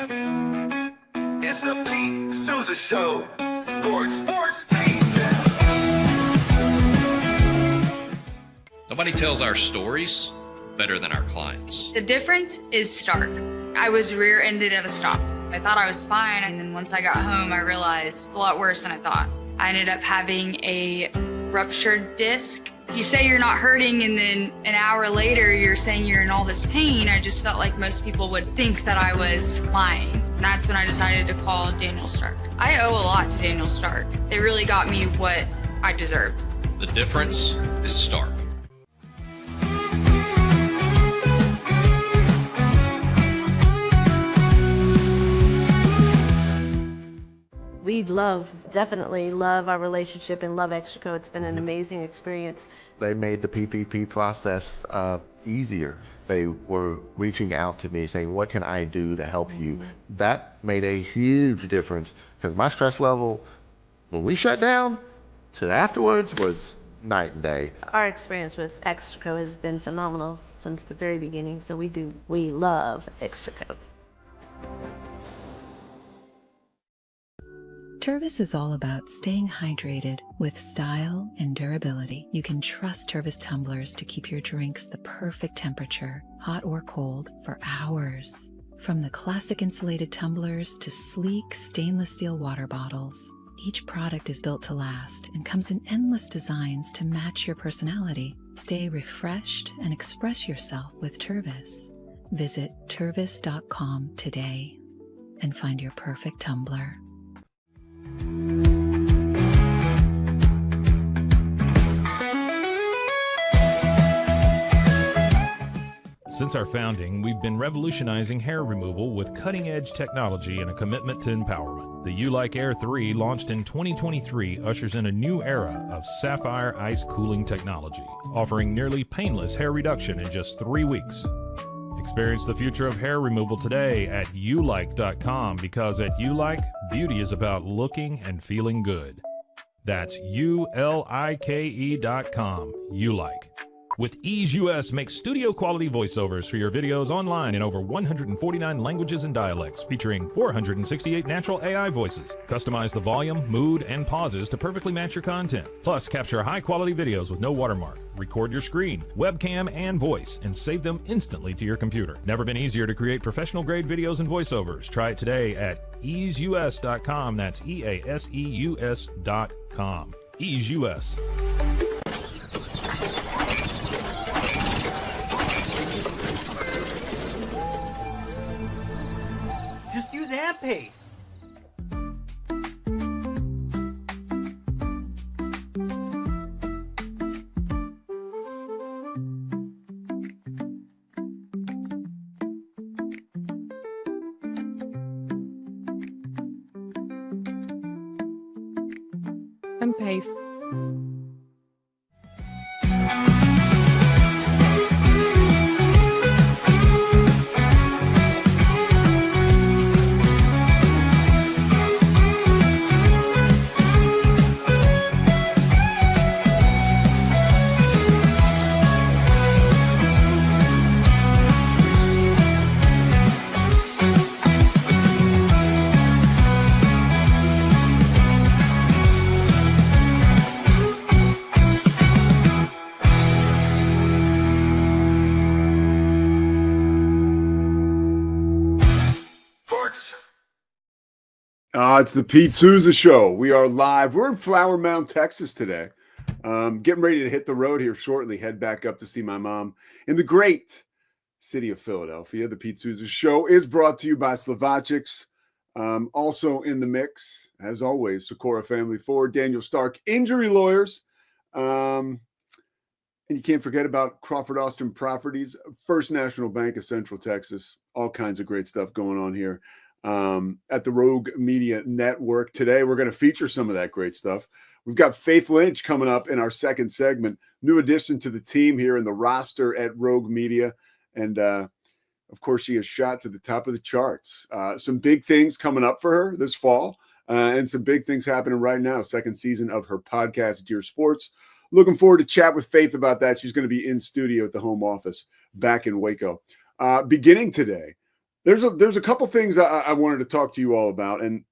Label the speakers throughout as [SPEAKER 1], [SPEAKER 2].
[SPEAKER 1] It's the Pete Sousa Show. Sports,
[SPEAKER 2] Nobody tells our stories better than our clients.
[SPEAKER 3] The difference is stark. I was rear-ended at a stop. I thought I was fine, and then once I got home, I realized it's a lot worse than I thought. I ended up having a ruptured disc. You say you're not hurting, and then an hour later, you're saying you're in all this pain. I just felt like most people would think that I was lying. And that's when I decided to call Daniel Stark. I owe a lot to Daniel Stark. They really got me what I deserved.
[SPEAKER 2] The difference is stark.
[SPEAKER 4] We definitely love our relationship and love Extraco. It's been an amazing experience.
[SPEAKER 5] They made the PPP process easier. They were reaching out to me saying, what can I do to help you? That made a huge difference because my stress level, when we shut down, to afterwards was night and day.
[SPEAKER 4] Our experience with Extraco has been phenomenal since the very beginning, so we love Extraco.
[SPEAKER 6] Tervis is all about staying hydrated with style and durability. You can trust Tervis tumblers to keep your drinks the perfect temperature, hot or cold, for hours. From the classic insulated tumblers to sleek stainless steel water bottles, each product is built to last and comes in endless designs to match your personality. Stay refreshed and express yourself with Tervis. Visit tervis.com today and find your perfect tumbler.
[SPEAKER 7] Since our founding, we've been revolutionizing hair removal with cutting-edge technology and a commitment to empowerment. The U-Like Air 3, launched in 2023, ushers in a new era of sapphire ice cooling technology, offering nearly painless hair reduction in just 3 weeks. Experience the future of hair removal today at ulike.com, because at U-Like, beauty is about looking and feeling good. That's ulike.com. U-Like. With Ease US, make studio-quality voiceovers for your videos online in over 149 languages and dialects, featuring 468 natural AI voices. Customize the volume, mood, and pauses to perfectly match your content. Plus, capture high-quality videos with no watermark. Record your screen, webcam, and voice, and save them instantly to your computer. Never been easier to create professional-grade videos and voiceovers. Try it today at easeus.com. That's EASEUS.com. Ease US.
[SPEAKER 8] Just use AMP-Pace.
[SPEAKER 9] AMP-Pace.
[SPEAKER 10] It's the Pete Sousa Show. We are live. We're in Flower Mound, Texas today. Getting ready to hit the road here shortly. Head back up to see my mom in the great city of Philadelphia. The Pete Sousa Show is brought to you by Slovacics. Also in the mix, as always, Socorro Family Ford, Daniel Stark, Injury Lawyers. And you can't forget about Crawford Austin Properties, First National Bank of Central Texas. All kinds of great stuff going on here. At the Rogue Media Network. Today, we're going to feature some of that great stuff. We've got Faith Lynch coming up in our second segment, new addition to the team here in the roster at Rogue Media. And, of course, she has shot to the top of the charts. Some big things coming up for her this fall, and some big things happening right now. Second season of her podcast, Dear Sports. Looking forward to chat with Faith about that. She's going to be in studio at the home office back in Waco. Beginning today, there's a couple things I wanted to talk to you all about, and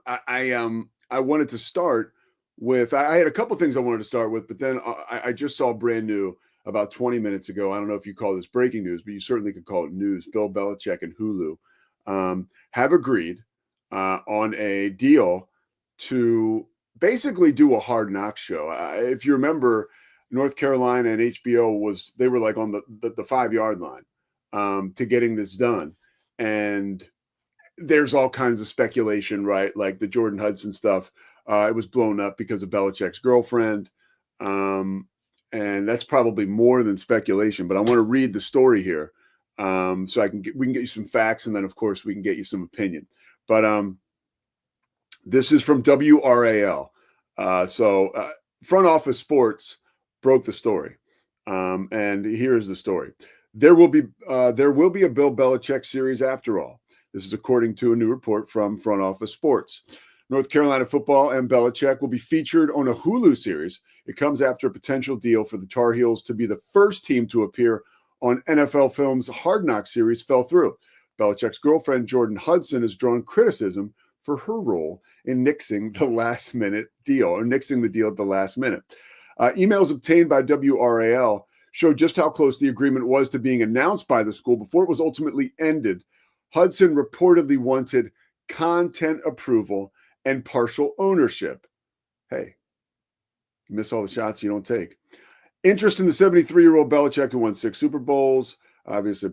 [SPEAKER 10] I wanted to start with. I had a couple things I wanted to start with, but then I just saw brand new about 20 minutes ago. I don't know if you call this breaking news, but you certainly could call it news. Bill Belichick and Hulu have agreed on a deal to basically do a Hard Knocks show. If you remember, North Carolina and HBO they were like on the 5-yard line to getting this done. And there's all kinds of speculation, right? Like the Jordan Hudson stuff. It was blown up because of Belichick's girlfriend. And that's probably more than speculation, but I want to read the story here. So we can get you some facts, and then of course we can get you some opinion. But this is from WRAL. Front Office Sports broke the story. And here's the story. There will be a Bill Belichick series after all. This is according to a new report from Front Office Sports. North Carolina football and Belichick will be featured on a Hulu series. It comes after a potential deal for the Tar Heels to be the first team to appear on NFL Films' Hard Knocks series fell through. Belichick's girlfriend, Jordan Hudson, has drawn criticism for her role in nixing the deal at the last minute. Emails obtained by WRAL show just how close the agreement was to being announced by the school before it was ultimately ended. Hudson reportedly wanted content approval and partial ownership. Hey, you miss all the shots you don't take. Interest in the 73-year-old Belichick, who won 6 Super Bowls, obviously,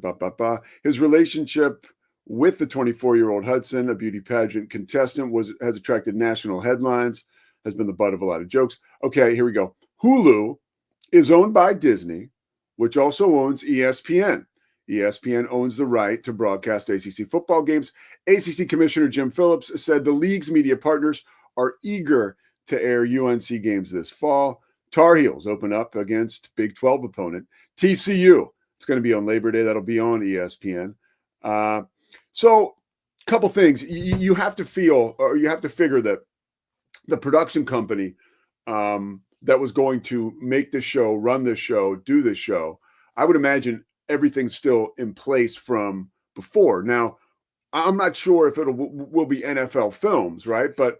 [SPEAKER 10] His relationship with the 24-year-old Hudson, a beauty pageant contestant, has attracted national headlines, has been the butt of a lot of jokes. Okay, here we go. Hulu is owned by Disney, which also owns ESPN. ESPN owns the right to broadcast ACC football games. ACC Commissioner Jim Phillips said the league's media partners are eager to air UNC games this fall. Tar Heels open up against Big 12 opponent TCU. It's going to be on Labor Day. That'll be on ESPN. So a couple things. You have to figure that the production company that was going to make this show, run this show, do this show, I would imagine everything's still in place from before. Now, I'm not sure if will be NFL Films, right? But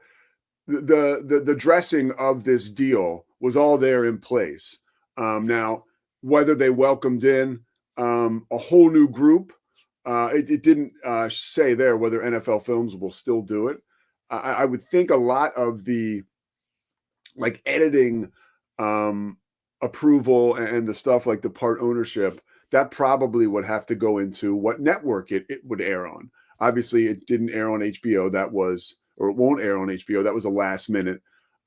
[SPEAKER 10] the dressing of this deal was all there in place. Now, whether they welcomed in a whole new group, it didn't say there whether NFL Films will still do it. I would think a lot of the editing approval and the stuff like the part ownership, that probably would have to go into what network it would air on. Obviously, it didn't air on HBO. It won't air on HBO. That was a last minute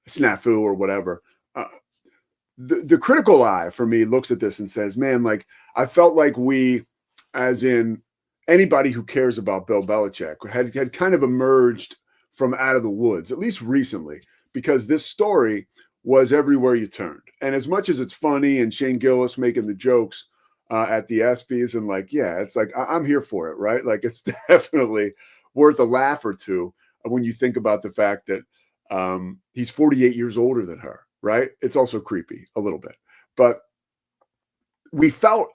[SPEAKER 10] snafu or whatever. The critical eye for me looks at this and says, man, I felt like we, as in anybody who cares about Bill Belichick, had kind of emerged from out of the woods, at least recently, because this story was everywhere you turned. And as much as it's funny and Shane Gillis making the jokes at the ESPYs and it's I'm here for it, right? It's definitely worth a laugh or two when you think about the fact that he's 48 years older than her, right? It's also creepy a little bit. But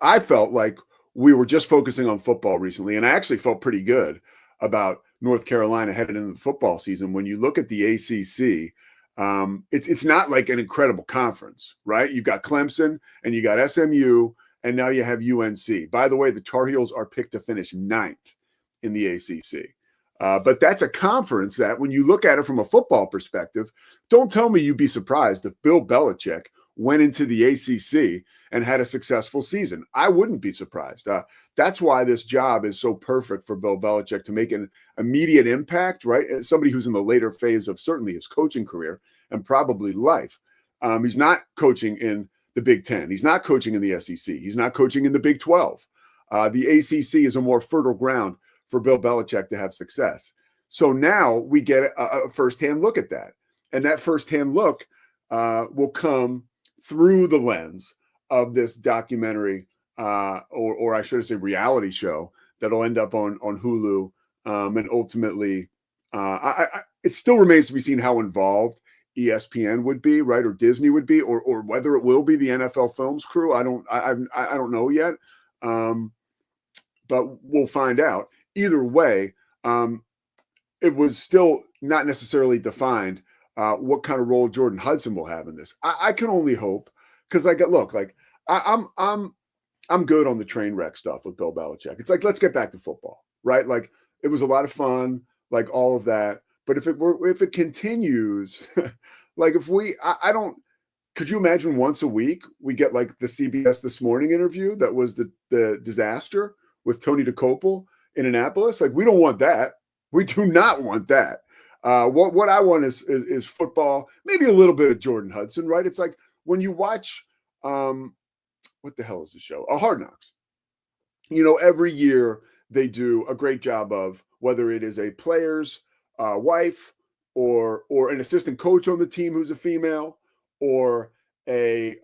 [SPEAKER 10] I felt like we were just focusing on football recently, and I actually felt pretty good about North Carolina headed into the football season. When you look at the ACC, it's not like an incredible conference, right? You've got Clemson and you got SMU, and now you have UNC. By the way, the Tar Heels are picked to finish 9th in the ACC. But that's a conference that, when you look at it from a football perspective, don't tell me you'd be surprised if Bill Belichick went into the ACC and had a successful season. I wouldn't be surprised. That's why this job is so perfect for Bill Belichick, to make an immediate impact, right? As somebody who's in the later phase of certainly his coaching career and probably life. He's not coaching in the Big Ten. He's not coaching in the SEC. He's not coaching in the Big 12. The ACC is a more fertile ground for Bill Belichick to have success. So now we get a firsthand look at that. And that firsthand look will come through the lens of this documentary, or I should say reality show, that'll end up on Hulu. And ultimately, it still remains to be seen how involved ESPN would be, right, or Disney would be, or whether it will be the NFL Films crew. I don't know yet. but we'll find out. Either way, it was still not necessarily defined what kind of role Jordan Hudson will have in this. I can only hope, because I'm good on the train wreck stuff with Bill Belichick. It's like, let's get back to football, right? Like, it was a lot of fun, like all of that. But if it continues, like could you imagine once a week we get like the CBS This Morning interview that was the disaster with Tony DeCopel in Annapolis? Like, we don't want that. We do not want that. What I want is football, maybe a little bit of Jordan Hudson, right? It's like when you watch, what the hell is the show? Hard Knocks. Every year they do a great job of, whether it is a player's wife or an assistant coach on the team who's a female, or a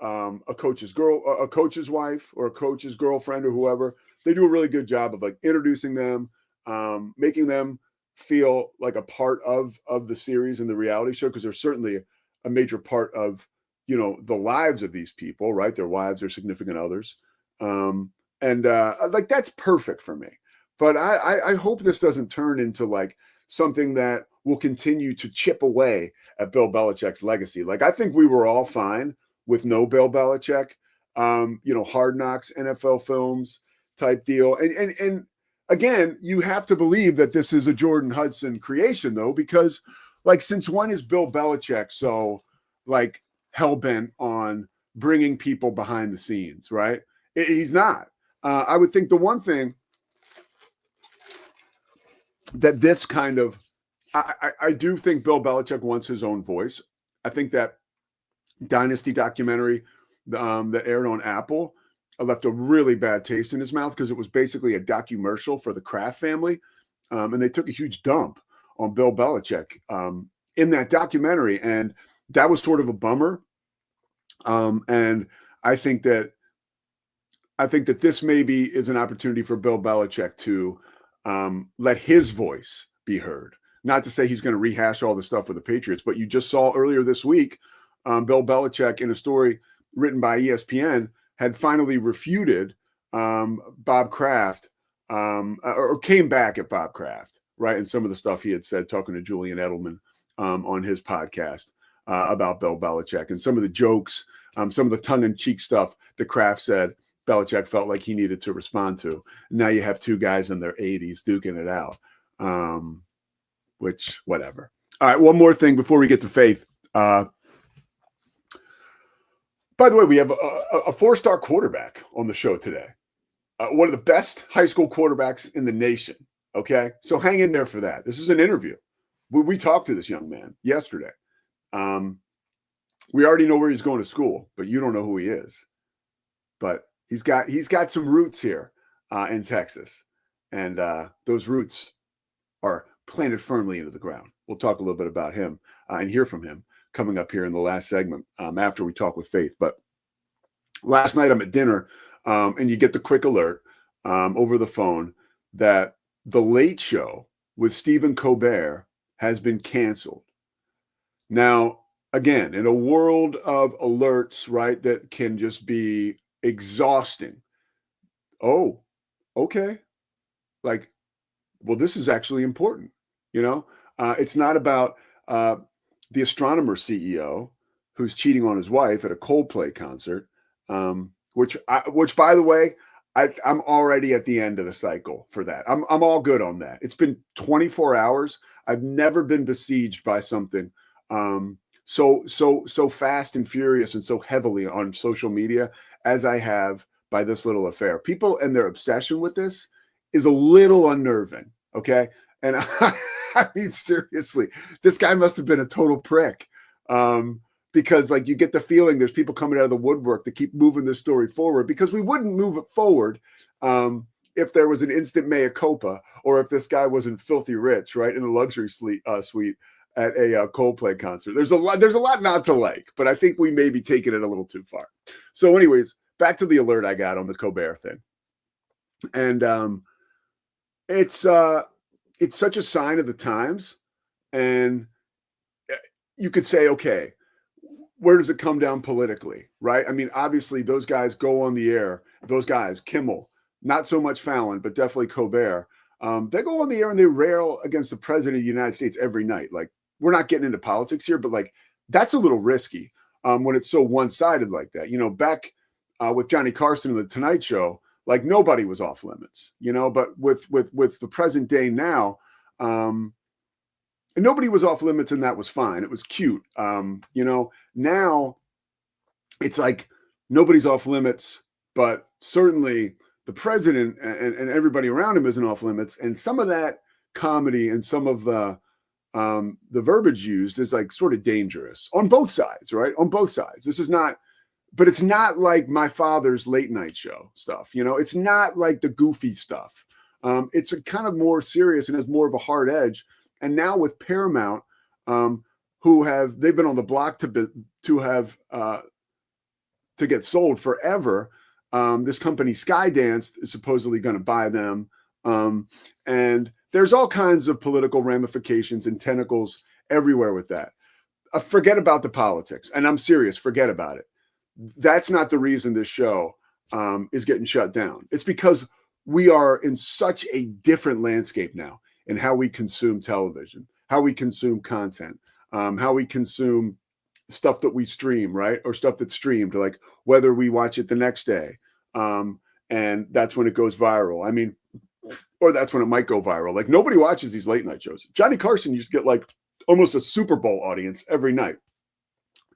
[SPEAKER 10] coach's wife or a coach's girlfriend or whoever. They do a really good job of like introducing them, making them feel like a part of the series and the reality show, because they're certainly a major part of the lives of these people, right? Their wives, their significant others, and like that's perfect for me. But I hope this doesn't turn into like something that will continue to chip away at Bill Belichick's legacy. Like, I think we were all fine with no Bill Belichick, Hard Knocks, NFL films type deal. And again, you have to believe that this is a Jordan Hudson creation, though, because like, since when is Bill Belichick so like hell-bent on bringing people behind the scenes, right? He's not. I would think the one thing that this kind of, I do think Bill Belichick wants his own voice. I think that Dynasty documentary that aired on Apple left a really bad taste in his mouth, because it was basically a documercial for the Kraft family. And they took a huge dump on Bill Belichick in that documentary. And that was sort of a bummer. And I think that this maybe is an opportunity for Bill Belichick to let his voice be heard. Not to say he's going to rehash all the stuff with the Patriots, but you just saw earlier this week, Bill Belichick, in a story written by ESPN, had finally refuted Bob Kraft, or came back at Bob Kraft, right? And some of the stuff he had said, talking to Julian Edelman on his podcast about Bill Belichick, and some of the jokes, some of the tongue-in-cheek stuff that Kraft said Belichick felt like he needed to respond to. Now you have two guys in their 80s duking it out. Which, whatever. All right, one more thing before we get to Faith. By the way, we have a four-star quarterback on the show today. One of the best high school quarterbacks in the nation, okay? So hang in there for that. This is an interview. We talked to this young man yesterday. We already know where he's going to school, but you don't know who he is. But he's got some roots here in Texas, and those roots are planted firmly into the ground. We'll talk a little bit about him and hear from him coming up here in the last segment after we talk with Faith. But last night I'm at dinner, and you get the quick alert over the phone that The Late Show with Stephen Colbert has been canceled. Now, again, in a world of alerts, right, that can just be exhausting. Oh, okay. Like, well, this is actually important. It's not about the astronomer CEO who's cheating on his wife at a Coldplay concert, which by the way, I'm already at the end of the cycle for that. I'm all good on that. It's been 24 hours. I've never been besieged by something so fast and furious and so heavily on social media as I have by this little affair. People and their obsession with this is a little unnerving. Okay. And I mean, seriously, this guy must have been a total prick, because like you get the feeling there's people coming out of the woodwork to keep moving this story forward, because we wouldn't move it forward if there was an instant mea culpa, or if this guy wasn't filthy rich, right, in a luxury suite at a Coldplay concert. There's a lot not to like, but I think we may be taking it a little too far. So anyways, back to the alert I got on the Colbert thing. And it's such a sign of the times. And you could say, okay, where does it come down politically, right? I mean, obviously those guys go on the air, those guys, Kimmel, not so much Fallon, but definitely Colbert. They go on the air and they rail against the president of the United States every night. Like, we're not getting into politics here, but like, that's a little risky when it's so one-sided like that. You know, back with Johnny Carson and the Tonight Show, like nobody was off limits, you know, but with the present day now, nobody was off limits and that was fine. It was cute. You know, now it's like nobody's off limits, but certainly the president and everybody around him isn't off limits. And some of that comedy and some of the verbiage used is like sort of dangerous on both sides, right? On both sides. This is not, but it's not like my father's late night show stuff. You know, it's not like the goofy stuff. It's a kind of more serious and has more of a hard edge. And now with Paramount, they've been on the block to get sold forever. This company Skydance is supposedly going to buy them. And there's all kinds of political ramifications and tentacles everywhere with that. Forget about the politics. And I'm serious, forget about it. That's not the reason this show is getting shut down. It's because we are in such a different landscape now in how we consume television, how we consume content, how we consume stuff that we stream, right? Or stuff that's streamed, like whether we watch it the next day. And that's when it goes viral. I mean, or that's when it might go viral. Like nobody watches these late night shows. Johnny Carson used to get like almost a Super Bowl audience every night.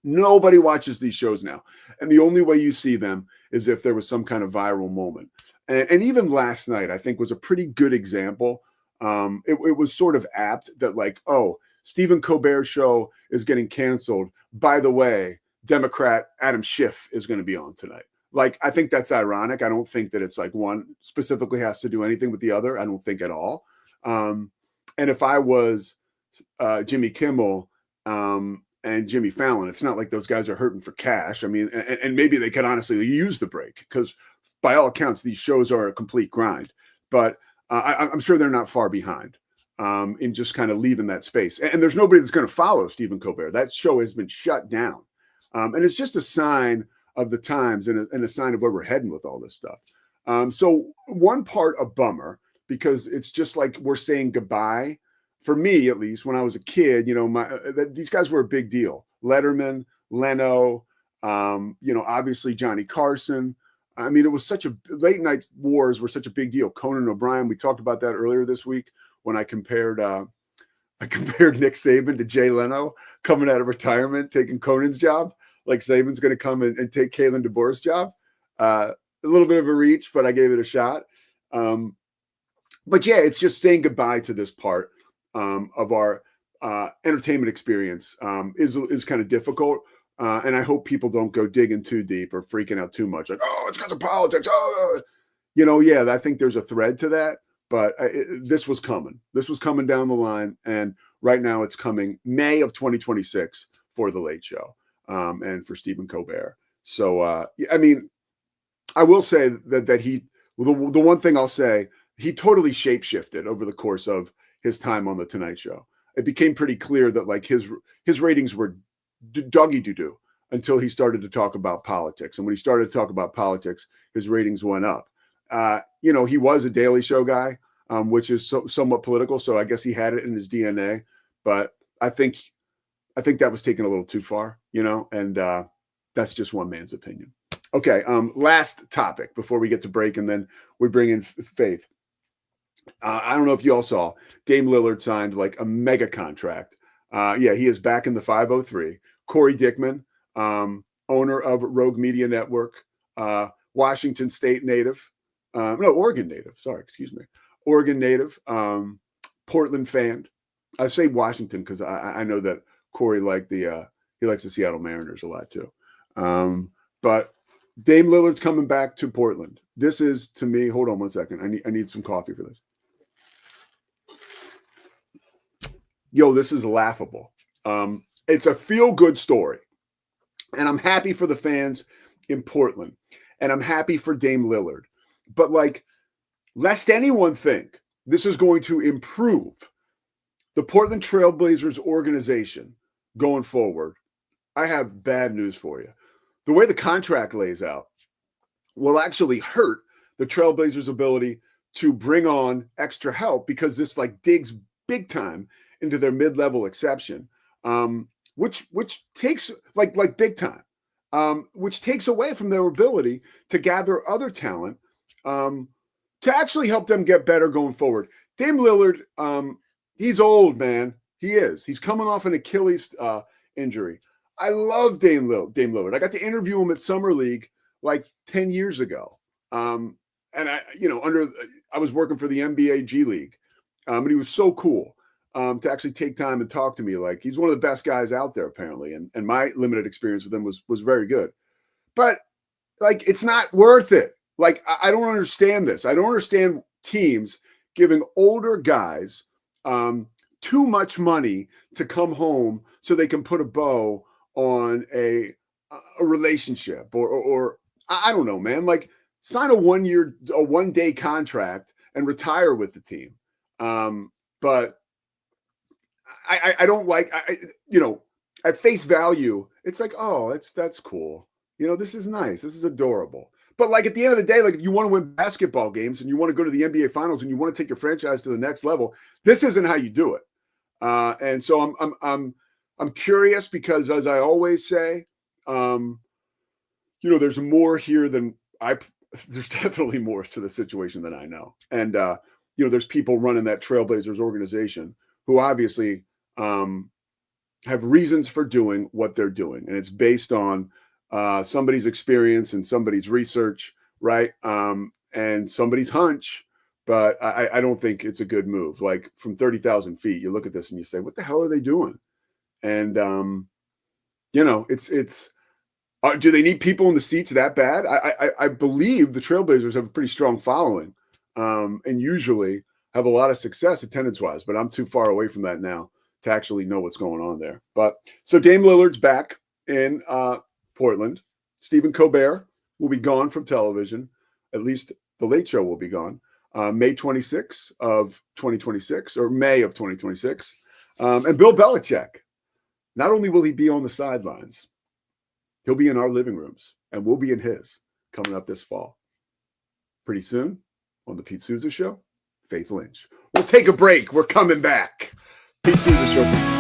[SPEAKER 10] Nobody watches these shows now. And the only way you see them is if there was some kind of viral moment. And even last night, I think was a pretty good example. It was sort of apt that like, oh, Stephen Colbert's show is getting canceled. By the way, Democrat Adam Schiff is going to be on tonight. Like, I think that's ironic. I don't think that it's like one specifically has to do anything with the other. I don't think at all. And if I was Jimmy Kimmel and Jimmy Fallon, it's not like those guys are hurting for cash. I mean, and maybe they could honestly use the break because by all accounts, these shows are a complete grind. But I'm sure they're not far behind in just kind of leaving that space. And there's nobody that's going to follow Stephen Colbert. That show has been shut down. And it's just a sign of the times and a sign of where we're heading with all this stuff. So one part a bummer, because it's just like we're saying goodbye. For me, at least, when I was a kid, you know, these guys were a big deal. Letterman, Leno, you know, obviously Johnny Carson. I mean, it was such a late night wars were such a big deal. Conan O'Brien, we talked about that earlier this week when I compared Nick Saban to Jay Leno coming out of retirement, taking Conan's job. Like Saban's going to come and take Kalen DeBoer's job. A little bit of a reach, but I gave it a shot. But yeah, it's just saying goodbye to this part of our entertainment experience is kind of difficult. And I hope people don't go digging too deep or freaking out too much. Like, oh, it's because of politics. Oh, you know, yeah, I think there's a thread to that. But this was coming. This was coming down the line. And right now it's coming May of 2026 for The Late Show and for Stephen Colbert. So, I mean, I will say that he, the one thing I'll say, he totally shapeshifted over the course of his time on The Tonight Show. It became pretty clear that like his ratings were doggy doo-doo until he started to talk about politics. And when he started to talk about politics, his ratings went up. You know, he was a Daily Show guy, which is somewhat political. So I guess he had it in his DNA, but I think that was taken a little too far, you know, and that's just one man's opinion. Okay. Last topic before we get to break. And then we bring in Faith. I don't know if you all saw Dame Lillard signed like a mega contract. Yeah, he is back in the 503. Corey Dickman, owner of Rogue Media Network, Washington State native, Oregon native. Sorry, excuse me. Oregon native, Portland fan. I say Washington because I know that Corey he likes the Seattle Mariners a lot too. But Dame Lillard's coming back to Portland. This is, to me, hold on one second. I need some coffee for this. Yo, this is laughable. It's a feel-good story. And I'm happy for the fans in Portland. And I'm happy for Dame Lillard. But, like, lest anyone think this is going to improve the Portland Trailblazers organization going forward, I have bad news for you. The way the contract lays out will actually hurt the Trailblazers' ability to bring on extra help, because this like digs big time into their mid-level exception, which takes like big time, which takes away from their ability to gather other talent to actually help them get better going forward. Dame Lillard, he's old, man. He is. He's coming off an Achilles injury. I love Dame Lillard. I got to interview him at Summer League like 10 years ago. And I was working for the NBA G League. And he was so cool to actually take time and talk to me. Like, he's one of the best guys out there, apparently. And my limited experience with him was very good. But, like, it's not worth it. Like, I don't understand this. I don't understand teams giving older guys too much money to come home so they can put a bow on a relationship or I don't know, man. Like, sign a 1-day contract and retire with the team. But I don't like, at face value, it's like, oh, that's cool. This is nice. This is adorable. But like, at the end of the day, like, if you want to win basketball games and you want to go to the NBA finals and you want to take your franchise to the next level, this isn't how you do it. And so I'm curious, because as I always say, there's more here than there's definitely more to the situation than I know. And, there's people running that Trailblazers organization who obviously have reasons for doing what they're doing. And it's based on somebody's experience and somebody's research, right? And somebody's hunch. But I don't think it's a good move. Like, from 30,000 feet, you look at this and you say, what the hell are they doing? And, it's do they need people in the seats that bad? I believe the Trailblazers have a pretty strong following and usually have a lot of success attendance-wise, but I'm too far away from that now to actually know what's going on there. But so Dame Lillard's back in Portland. Stephen Colbert will be gone from television. At least the Late Show will be gone. May 26th of 2026, or May of 2026. And Bill Belichick, not only will he be on the sidelines, he'll be in our living rooms, and we'll be in his coming up this fall. Pretty soon on the Pete Sousa Show, Faith Lynch. We'll take a break. We're coming back. Pete Sousa Show.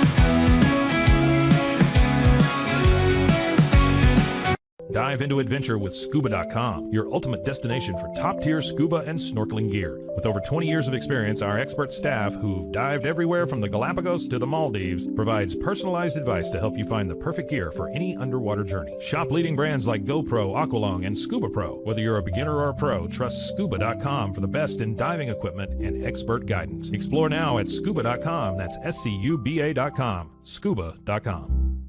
[SPEAKER 7] Dive into adventure with scuba.com, your ultimate destination for top-tier scuba and snorkeling gear. With over 20 years of experience, our expert staff, who've dived everywhere from the Galapagos to the Maldives, provides personalized advice to help you find the perfect gear for any underwater journey. Shop leading brands like GoPro, Aqualung, and Scuba Pro. Whether you're a beginner or a pro, trust scuba.com for the best in diving equipment and expert guidance. Explore now at scuba.com. That's SCUBA.com. Scuba.com.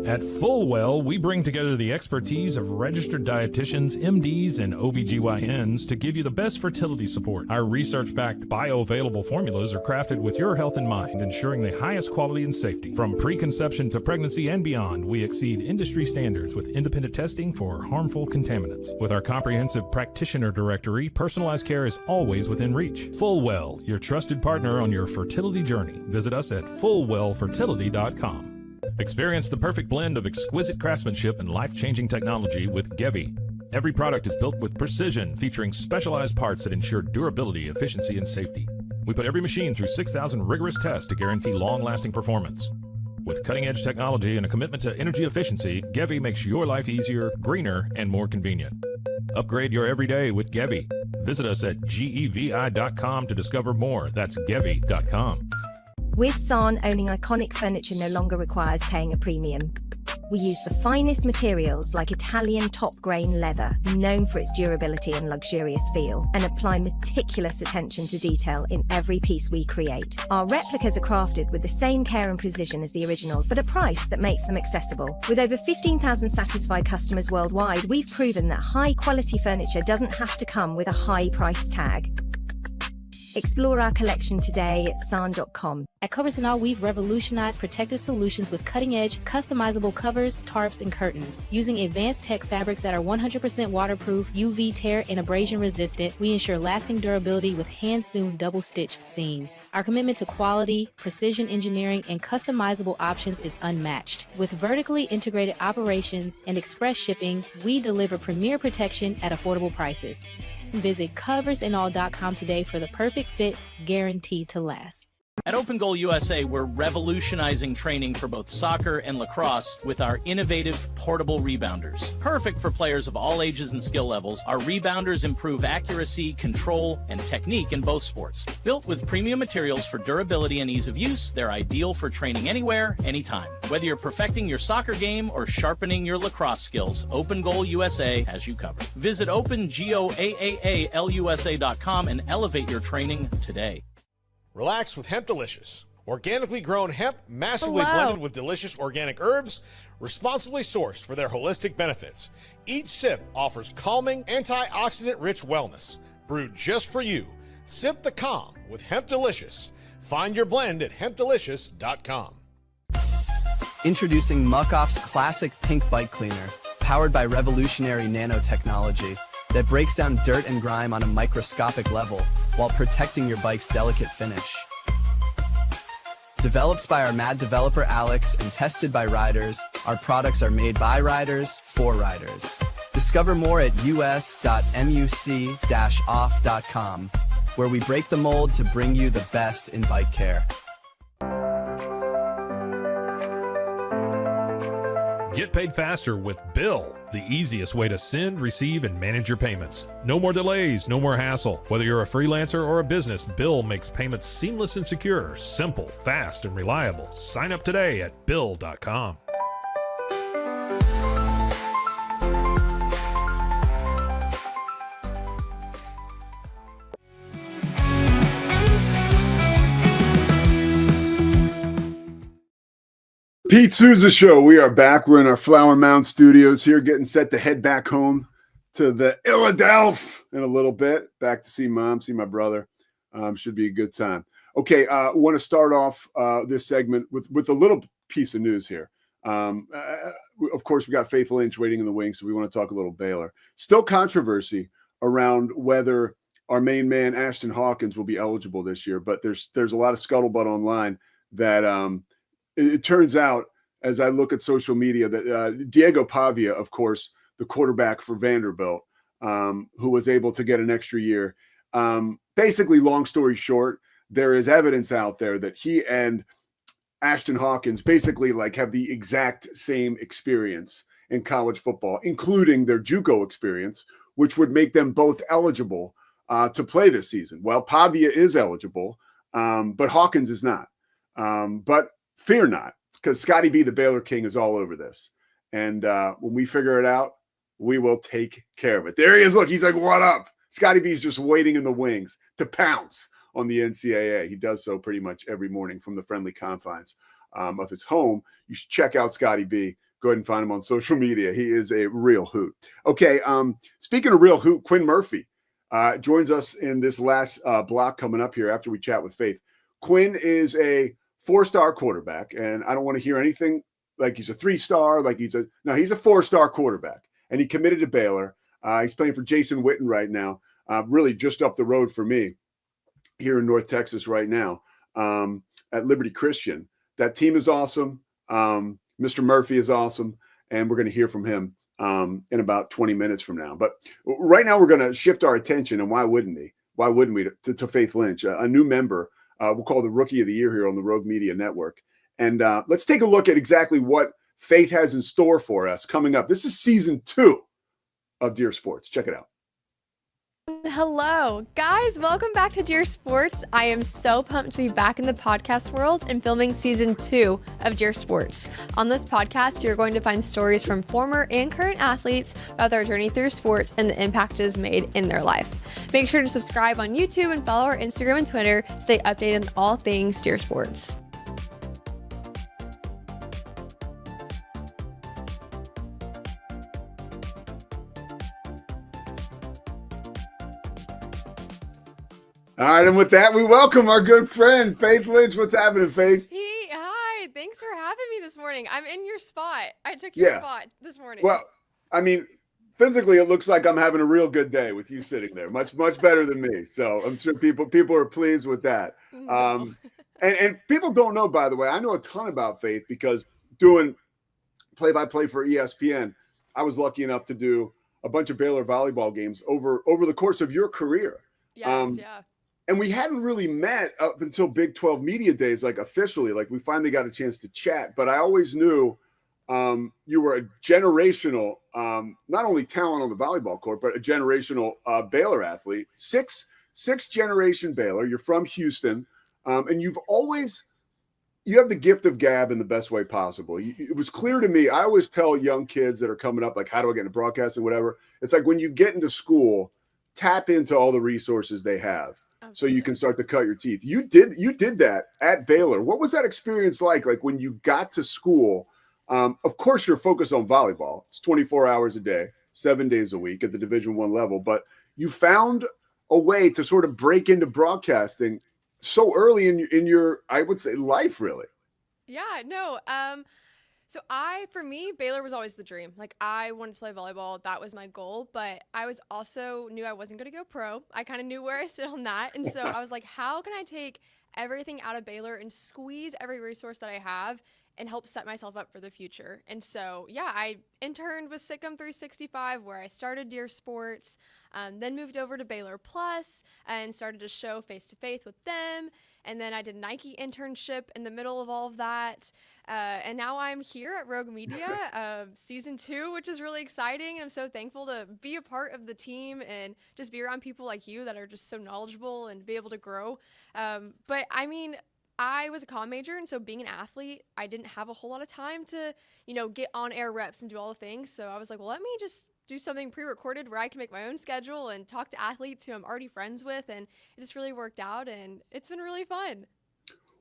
[SPEAKER 7] At Fullwell, we bring together the expertise of registered dietitians, MDs, and OBGYNs to give you the best fertility support. Our research-backed bioavailable formulas are crafted with your health in mind, ensuring the highest quality and safety. From preconception to pregnancy and beyond, we exceed industry standards with independent testing for harmful contaminants. With our comprehensive practitioner directory, personalized care is always within reach. Fullwell, your trusted partner on your fertility journey. Visit us at fullwellfertility.com. Experience the perfect blend of exquisite craftsmanship and life-changing technology with Gevi. Every product is built with precision, featuring specialized parts that ensure durability, efficiency, and safety. We put every machine through 6,000 rigorous tests to guarantee long-lasting performance. With cutting-edge technology and a commitment to energy efficiency, Gevi makes your life easier, greener, and more convenient. Upgrade your everyday with Gevi. Visit us at gevi.com to discover more. That's gevi.com.
[SPEAKER 9] With San, owning iconic furniture no longer requires paying a premium. We use the finest materials like Italian top-grain leather, known for its durability and luxurious feel, and apply meticulous attention to detail in every piece we create. Our replicas are crafted with the same care and precision as the originals, but at a price that makes them accessible. With over 15,000 satisfied customers worldwide, we've proven that high-quality furniture doesn't have to come with a high price tag. Explore our collection today at san.com.
[SPEAKER 11] At Covers & All, we've revolutionized protective solutions with cutting-edge, customizable covers, tarps, and curtains. Using advanced tech fabrics that are 100% waterproof, UV tear, and abrasion-resistant, we ensure lasting durability with hand-sewn double-stitch seams. Our commitment to quality, precision engineering, and customizable options is unmatched. With vertically integrated operations and express shipping, we deliver premier protection at affordable prices. Visit coversandall.com today for the perfect fit, guaranteed to last.
[SPEAKER 8] At Open Goal USA, we're revolutionizing training for both soccer and lacrosse with our innovative portable rebounders. Perfect for players of all ages and skill levels, our rebounders improve accuracy, control, and technique in both sports. Built with premium materials for durability and ease of use, they're ideal for training anywhere, anytime. Whether you're perfecting your soccer game or sharpening your lacrosse skills, Open Goal USA has you covered. Visit opengoaalusa.com and elevate your training today.
[SPEAKER 12] Relax with Hemp Delicious. Organically grown hemp, massively blended with delicious organic herbs, responsibly sourced for their holistic benefits. Each sip offers calming, antioxidant-rich wellness. Brewed just for you. Sip the calm with Hemp Delicious. Find your blend at hempdelicious.com.
[SPEAKER 13] Introducing Muck-Off's classic pink bike cleaner, powered by revolutionary nanotechnology that breaks down dirt and grime on a microscopic level while protecting your bike's delicate finish. Developed by our mad developer Alex and tested by riders, our products are made by riders for riders. Discover more at us.muc-off.com, where we break the mold to bring you the best in bike care.
[SPEAKER 7] Get paid faster with Bill, the easiest way to send, receive, and manage your payments. No more delays, no more hassle. Whether you're a freelancer or a business, Bill makes payments seamless and secure, simple, fast, and reliable. Sign up today at Bill.com.
[SPEAKER 10] Pete Sousa Show. We are back. We're in our Flower Mound studios here, getting set to head back home to the Philadelphia in a little bit. Back to see Mom, see my brother. Should be a good time. Okay, want to start off this segment with a little piece of news here. Of course, we got Faith Lynch waiting in the wings, so we want to talk a little Baylor. Still controversy around whether our main man, Ashton Hawkins, will be eligible this year, but there's a lot of scuttlebutt online that it turns out, as I look at social media, that Diego Pavia, of course, the quarterback for Vanderbilt, who was able to get an extra year. Basically, long story short, there is evidence out there that he and Ashton Hawkins basically have the exact same experience in college football, including their JUCO experience, which would make them both eligible to play this season. Well, Pavia is eligible, but Hawkins is not. But fear not, because Scotty B, the Baylor King, is all over this. And when we figure it out, we will take care of it. There he is. Look, he's like, what up? Scotty B is just waiting in the wings to pounce on the NCAA. He does so pretty much every morning from the friendly confines of his home. You should check out Scotty B. Go ahead and find him on social media. He is a real hoot. Okay, speaking of real hoot, Quinn Murphy joins us in this last block coming up here after we chat with Faith. Quinn is a 4-star quarterback, and I don't want to hear anything like he's a 3-star, he's a 4-star quarterback, and he committed to Baylor. He's playing for Jason Witten right now, really just up the road for me here in North Texas right now at Liberty Christian. That team is awesome. Mr. Murphy is awesome, and we're going to hear from him in about 20 minutes from now. But right now we're going to shift our attention, and why wouldn't we? Why wouldn't we to Faith Lynch, a new member. We'll call the Rookie of the Year here on the Rogue Media Network. And let's take a look at exactly what Faith has in store for us coming up. This is season 2 of Dear Sports. Check it out.
[SPEAKER 14] Hello, guys. Welcome back to Dear Sports. I am so pumped to be back in the podcast world and filming season 2 of Dear Sports. On this podcast, you're going to find stories from former and current athletes about their journey through sports and the impact it has made in their life. Make sure to subscribe on YouTube and follow our Instagram and Twitter to stay updated on all things Dear Sports.
[SPEAKER 10] All right, and with that, we welcome our good friend, Faith Lynch. What's happening, Faith?
[SPEAKER 14] Hey, hi. Thanks for having me this morning. I'm in your spot. I took your spot this morning.
[SPEAKER 10] Well, I mean, physically, it looks like I'm having a real good day with you sitting there. Much better than me. So I'm sure people are pleased with that. No. And people don't know, by the way, I know a ton about Faith because doing play-by-play for ESPN, I was lucky enough to do a bunch of Baylor volleyball games over the course of your career.
[SPEAKER 14] Yes, yeah.
[SPEAKER 10] And we hadn't really met up until Big 12 Media Days, like officially, like we finally got a chance to chat. But I always knew you were a generational, not only talent on the volleyball court, but a generational Baylor athlete. Six generation Baylor. You're from Houston, and you have the gift of gab in the best way possible. It was clear to me. I always tell young kids that are coming up, like, how do I get into broadcasting, whatever. It's like when you get into school, tap into all the resources they have. So you can start to cut your teeth. You did that at Baylor. What was that experience like? Like when you got to school, of course you're focused on volleyball. It's 24 hours a day, 7 days a week at the Division I level, but you found a way to sort of break into broadcasting so early in your, I would say, life, really.
[SPEAKER 14] Yeah, no. So for me, Baylor was always the dream. Like, I wanted to play volleyball. That was my goal. But I was also knew I wasn't going to go pro. I kind of knew where I stood on that. And so I was like, how can I take everything out of Baylor and squeeze every resource that I have and help set myself up for the future? And so, yeah, I interned with Sikkim 365, where I started Deer Sports, then moved over to Baylor Plus and started a show face-to-face with them. And then I did Nike internship in the middle of all of that. And now I'm here at Rogue Media, season 2, which is really exciting. And I'm so thankful to be a part of the team and just be around people like you that are just so knowledgeable and be able to grow. But I mean, I was a comm major, and so being an athlete, I didn't have a whole lot of time to, get on air reps and do all the things. So I was like, well, let me just do something pre-recorded where I can make my own schedule and talk to athletes who I'm already friends with. And it just really worked out, and it's been really fun.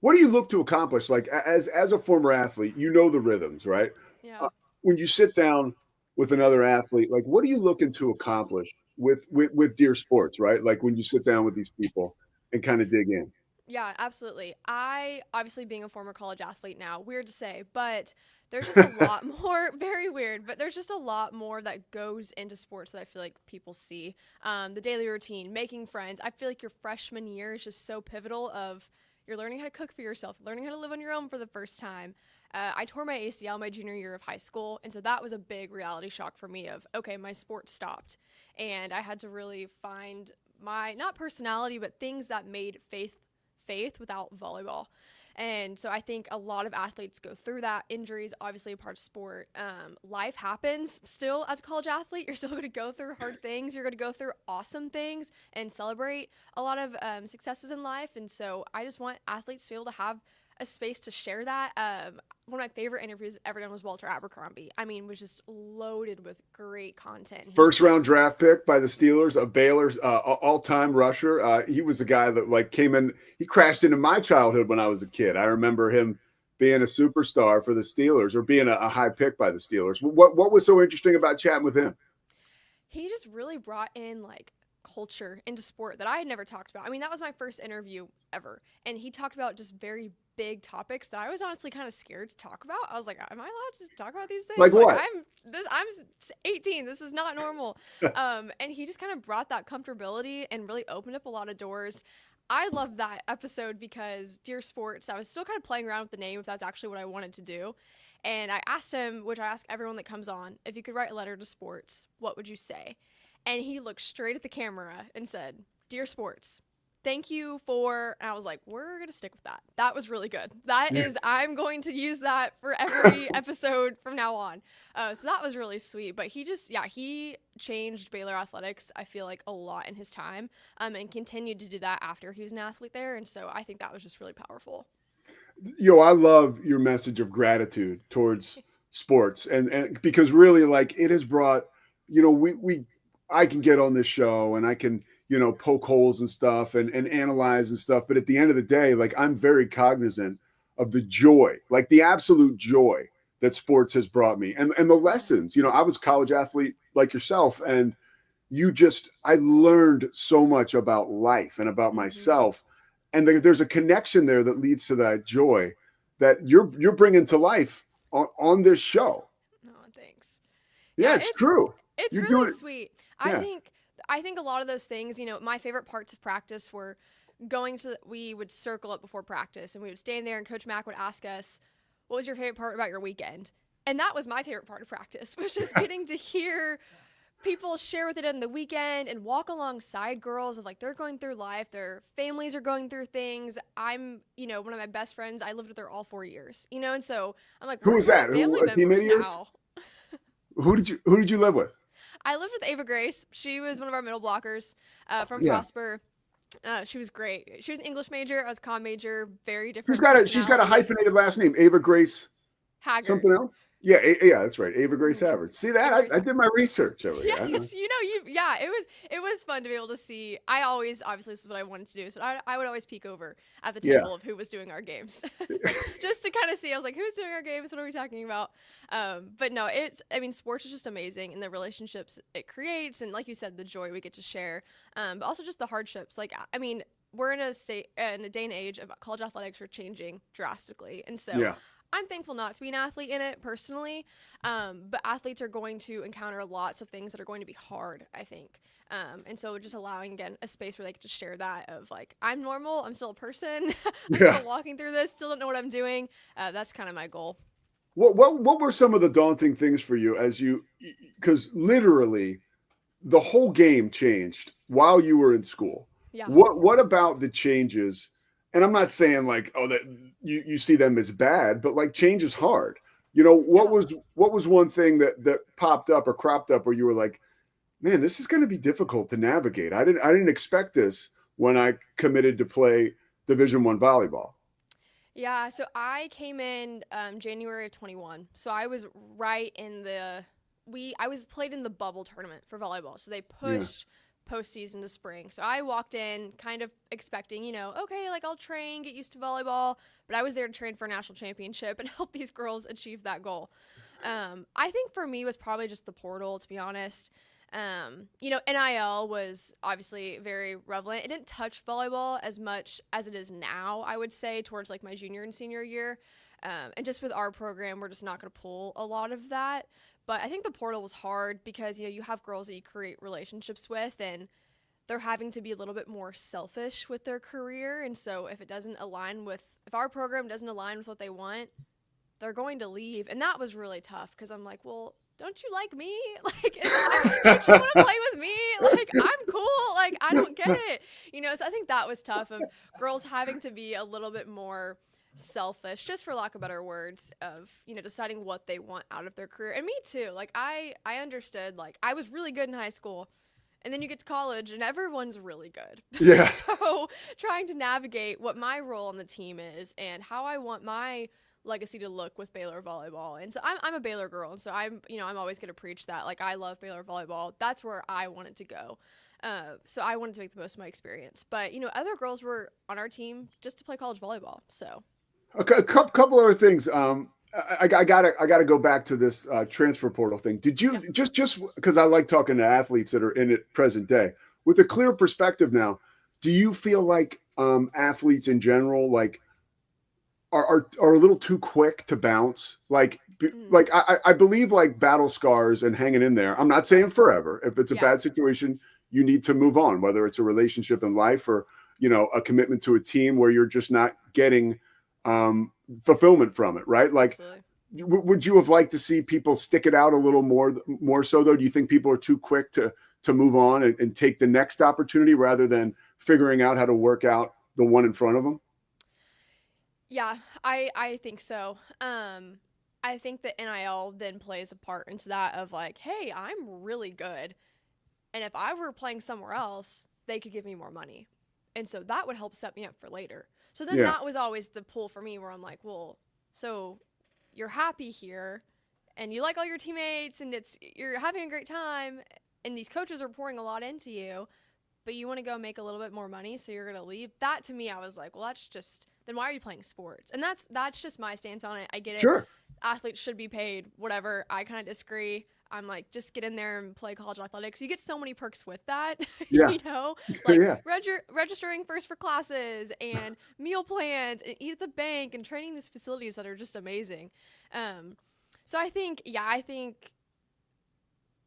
[SPEAKER 10] What do you look to accomplish? Like as a former athlete, the rhythms, right?
[SPEAKER 14] Yeah.
[SPEAKER 10] When you sit down with another athlete, like what are you looking to accomplish with Deer Sports, right? Like when you sit down with these people and kind of dig in.
[SPEAKER 14] Yeah, absolutely. I, obviously being a former college athlete now, weird to say, but there's just a lot more, very weird, but there's just a lot more that goes into sports that I feel like people see. The daily routine, making friends. I feel like your freshman year is just so pivotal of you're learning how to cook for yourself, learning how to live on your own for the first time. I tore my ACL my junior year of high school, and so that was a big reality shock for me of, okay, my sport stopped. And I had to really find my, not personality, but things that made faith without volleyball. And so I think a lot of athletes go through that. Injuries, obviously a part of sport. Life happens still as a college athlete. You're still going to go through hard things. You're going to go through awesome things and celebrate a lot of successes in life. And so I just want athletes to be able to have a space to share that. One of my favorite interviews I've ever done was Walter Abercrombie. I mean, was just loaded with great content.
[SPEAKER 10] First round draft pick by the Steelers, a Baylor's all-time rusher. He was a guy that came in. He crashed into my childhood when I was a kid. I remember him being a superstar for the Steelers, or being a high pick by the Steelers. What was so interesting about chatting with him?
[SPEAKER 14] He just really brought in culture into sport that I had never talked about. I mean, that was my first interview ever, and he talked about just very big topics that I was honestly kind of scared to talk about. I was like, am I allowed to talk about these things?
[SPEAKER 10] Like what?
[SPEAKER 14] I'm 18. This is not normal. And he just kind of brought that comfortability and really opened up a lot of doors. I love that episode because Deer Sports, I was still kind of playing around with the name if that's actually what I wanted to do. And I asked him, which I ask everyone that comes on, if you could write a letter to sports, what would you say? And he looked straight at the camera and said, Dear Sports, thank you for, and I was like, we're going to stick with that. That was really good. I'm going to use that for every episode from now on. So that was really sweet. But he changed Baylor athletics, I feel like, a lot in his time, and continued to do that after he was an athlete there. And so I think that was just really powerful.
[SPEAKER 10] I love your message of gratitude towards sports. And because really, it has brought, I can get on this show and I can, poke holes and stuff and analyze and stuff. But at the end of the day, I'm very cognizant of the joy, the absolute joy that sports has brought me and the lessons. I was a college athlete like yourself, and I learned so much about life and about myself. And there's a connection there that leads to that joy that you're bringing to life on this show.
[SPEAKER 14] Oh, thanks.
[SPEAKER 10] Yeah, it's true.
[SPEAKER 14] It's really sweet. Yeah. I think a lot of those things, my favorite parts of practice were we would circle up before practice and we would stand there and Coach Mack would ask us, what was your favorite part about your weekend? And that was my favorite part of practice, was just getting to hear people share with it on the weekend and walk alongside girls of like they're going through life, their families are going through things. I'm, one of my best friends, I lived with her all 4 years, and so I'm like,
[SPEAKER 10] Who was that?
[SPEAKER 14] Family
[SPEAKER 10] A teammate
[SPEAKER 14] members
[SPEAKER 10] of yours?
[SPEAKER 14] now.
[SPEAKER 10] Who did you live with?
[SPEAKER 14] I lived with Ava Grace. She was one of our middle blockers from
[SPEAKER 10] Yeah.
[SPEAKER 14] Prosper. She was great. She was an English major. I was a comm major. Very different.
[SPEAKER 10] She's got a hyphenated last name, Ava Grace.
[SPEAKER 14] Haggard.
[SPEAKER 10] Something else? Yeah, yeah, that's right. Ava Grace Haggard. See that? I did my research over here.
[SPEAKER 14] Yes, it was fun to be able to see. Obviously this is what I wanted to do. So I would always peek over at the table of who was doing our games. Just to kind of see. I was like, who's doing our games? What are we talking about? But no, sports is just amazing, and the relationships it creates, and like you said, the joy we get to share. But also just the hardships. Like, we're in a day and age of college athletics are changing drastically. And so I'm thankful not to be an athlete in it personally, but athletes are going to encounter lots of things that are going to be hard, I think. And so just allowing, again, a space where they can just share that of like, I'm normal, I'm still a person, I'm still walking through this, still don't know what I'm doing. That's kind of my goal.
[SPEAKER 10] What were some of the daunting things for you because literally the whole game changed while you were in school?
[SPEAKER 14] Yeah.
[SPEAKER 10] What about the changes? And I'm not saying like, oh, that you see them as bad, but like change is hard. What was one thing that popped up or cropped up where you were like, man, this is going to be difficult to navigate. I didn't expect this when I committed to play Division I volleyball.
[SPEAKER 14] Yeah, so I came in January of 21. So I was right in I was played in the bubble tournament for volleyball. So they pushed postseason to spring. So I walked in kind of expecting, okay, like I'll train, get used to volleyball, but I was there to train for a national championship and help these girls achieve that goal. I think for me was probably just the portal, to be honest. NIL was obviously very relevant. It didn't touch volleyball as much as it is now, I would say, towards like my junior and senior year. And just with our program, we're just not going to pull a lot of that. But I think the portal was hard because, you have girls that you create relationships with, and they're having to be a little bit more selfish with their career. And so if our program doesn't align with what they want, they're going to leave. And that was really tough because I'm like, well, don't you like me? Like, don't you want to play with me? Like, I'm cool. Like, I don't get it. So I think that was tough of girls having to be a little bit more selfish, just for lack of better words, of, deciding what they want out of their career. And me too. Like, I understood, like, I was really good in high school, and then you get to college and everyone's really good.
[SPEAKER 10] Yeah.
[SPEAKER 14] So trying to navigate what my role on the team is and how I want my legacy to look with Baylor volleyball. And so I'm a Baylor girl, and so I'm always going to preach that. Like, I love Baylor volleyball. That's where I wanted to go. So I wanted to make the most of my experience. But, other girls were on our team just to play college volleyball. So
[SPEAKER 10] Okay, a couple other things. I gotta go back to this transfer portal thing. Did you just because I like talking to athletes that are in it present day with a clear perspective now? Do you feel like athletes in general like are a little too quick to bounce? Like I believe like battle scars and hanging in there. I'm not saying forever. If it's a bad situation, you need to move on. Whether it's a relationship in life or a commitment to a team where you're just not getting fulfillment from it, right? Like, would you have liked to see people stick it out a little more so though? Do you think people are too quick to move on and take the next opportunity rather than figuring out how to work out the one in front of them?
[SPEAKER 14] Yeah, I think so. I think that NIL then plays a part into that of like, hey, I'm really good. And if I were playing somewhere else, they could give me more money. And so that would help set me up for later. So then that was always the pull for me where I'm like, well, so you're happy here and you like all your teammates and you're having a great time and these coaches are pouring a lot into you, but you want to go make a little bit more money, so you're going to leave. That to me, I was like, well, then why are you playing sports? And that's just my stance on it. I get it. Sure. Athletes should be paid, whatever. I kind of disagree. I'm like, just get in there and play college athletics. You get so many perks with that, registering first for classes and meal plans and eat at the bank and training these facilities that are just amazing. So I think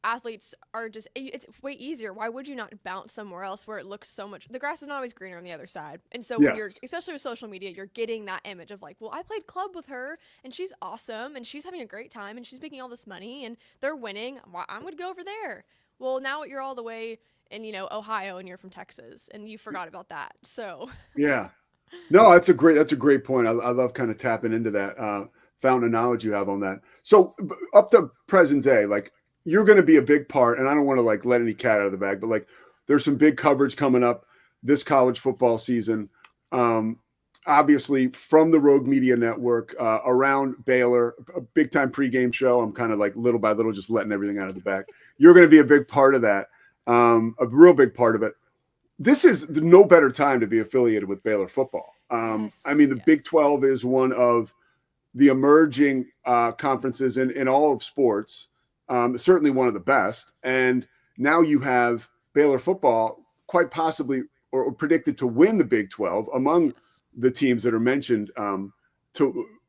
[SPEAKER 14] athletes are it's way easier. Why would you not bounce somewhere else where it looks so much, the grass is not always greener on the other side. And so when you're, especially with social media, you're getting that image of like, well, I played club with her and she's awesome and she's having a great time and she's making all this money and they're winning. I'm going to go over there. well, now you're all the way in, Ohio and you're from Texas and you forgot about that. So
[SPEAKER 10] Yeah. No, that's a great point. I love kind of tapping into that fountain of knowledge you have on that. So up to present day, like you're going to be a big part, and I don't want to like let any cat out of the bag, but like there's some big coverage coming up this college football season. Obviously from the Rogue Media Network around Baylor, a big time pregame show. I'm kind of like little by little just letting everything out of the bag. You're going to be a big part of that, a real big part of it. This is no better time to be affiliated with Baylor football. I mean, the Big 12 is one of the emerging conferences in all of sports, certainly one of the best. And now you have Baylor football quite possibly or predicted to win the Big 12 among the teams that are mentioned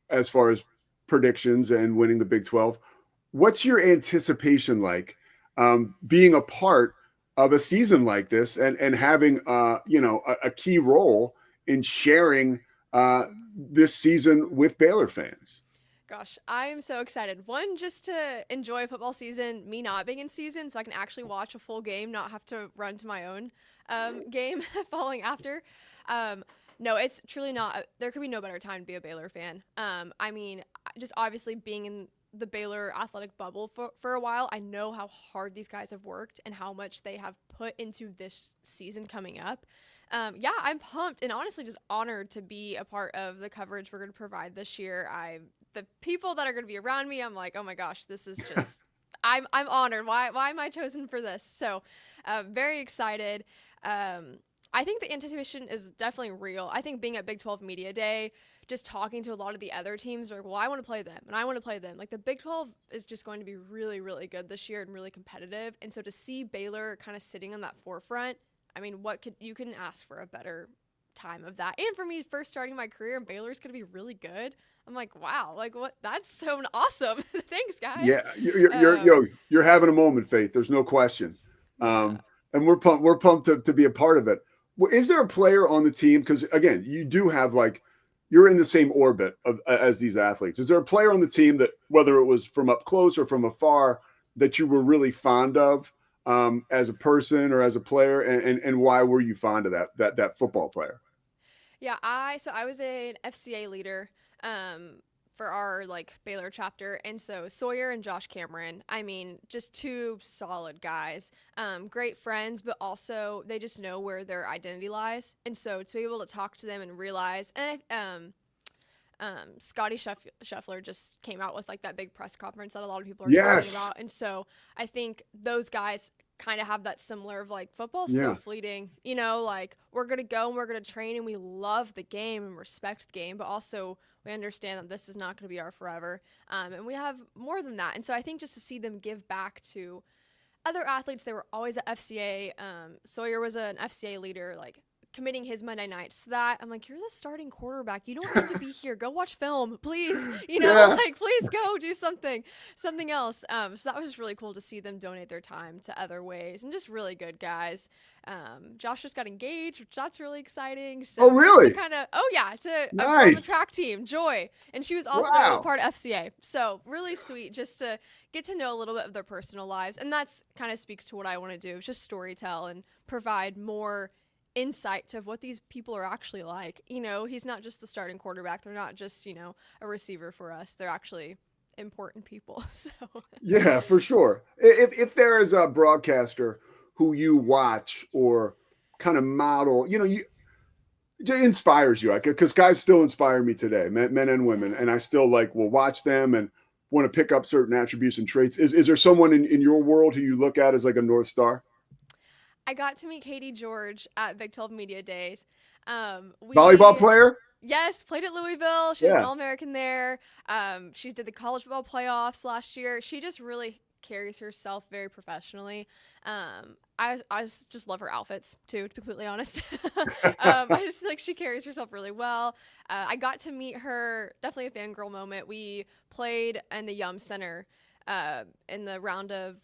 [SPEAKER 10] as far as predictions and winning the Big 12. What's your anticipation like being a part of a season like this and having a key role in sharing this season with Baylor fans?
[SPEAKER 14] Gosh, I'm so excited. One, just to enjoy football season, me not being in season, so I can actually watch a full game, not have to run to my own game following after. No, it's truly not. There could be no better time to be a Baylor fan. I mean, just obviously being in the Baylor athletic bubble for a while, I know how hard these guys have worked and how much they have put into this season coming up. Yeah, I'm pumped and honestly just honored to be a part of the coverage we're going to provide this year. The people that are going to be around me, I'm like, oh my gosh, this is just, I'm honored. Why am I chosen for this? So very excited. I think the anticipation is definitely real. I think being at Big 12 Media Day, just talking to a lot of the other teams, like, well, I want to play them, and I want to play them. Like, the Big 12 is just going to be really, really good this year and really competitive. And so to see Baylor kind of sitting on that forefront, I mean, you couldn't ask for a better time of that. And for me, first starting my career, and Baylor's going to be really good. I'm like, wow, like what? That's so awesome. Thanks, guys.
[SPEAKER 10] Yeah, you're having a moment, Faith. There's no question. And we're pumped to be a part of it. Well, is there a player on the team? Because again, you do have you're in the same orbit as these athletes. Is there a player on the team that, whether it was from up close or from afar, that you were really fond of as a person or as a player, and why were you fond of that football player?
[SPEAKER 14] Yeah, I was an FCA leader for our Baylor chapter, and so Sawyer and Josh Cameron, I mean, just two solid guys, great friends, but also they just know where their identity lies, and so to be able to talk to them and realize, and Scotty Scheffler just came out with that big press conference that a lot of people are talking about, and so I think those guys kind of have that similar of football's so fleeting, we're gonna go and we're gonna train and we love the game and respect the game, but also we understand that this is not going to be our forever, and we have more than that. And so I think just to see them give back to other athletes, they were always at FCA. Sawyer was an FCA leader, committing his Monday nights to that. I'm like, you're the starting quarterback. You don't have to be here. Go watch film, please. Please go do something else. So that was just really cool to see them donate their time to other ways, and just really good guys. Josh just got engaged, which that's really exciting. So
[SPEAKER 10] oh, really?
[SPEAKER 14] To
[SPEAKER 10] nice.
[SPEAKER 14] the track team, Joy, and she was also part of FCA. So really sweet just to get to know a little bit of their personal lives, and that's kind of speaks to what I want to do, just storytell and provide more insight to what these people are actually like. He's not just the starting quarterback. They're not just, a receiver for us. They're actually important people. So
[SPEAKER 10] yeah, for sure. If there is a broadcaster who you watch or kind of model, it inspires you, because guys still inspire me today, men and women, and I still will watch them and want to pick up certain attributes and traits. Is there someone in your world who you look at as a North Star?
[SPEAKER 14] I got to meet Katie George at Big 12 Media Days.
[SPEAKER 10] Volleyball player?
[SPEAKER 14] Yes, played at Louisville. She was an All-American there. She did the college football playoffs last year. She just really carries herself very professionally. I just love her outfits too, to be completely honest. I just she carries herself really well. I got to meet her, definitely a fangirl moment. We played in the Yum Center in the round of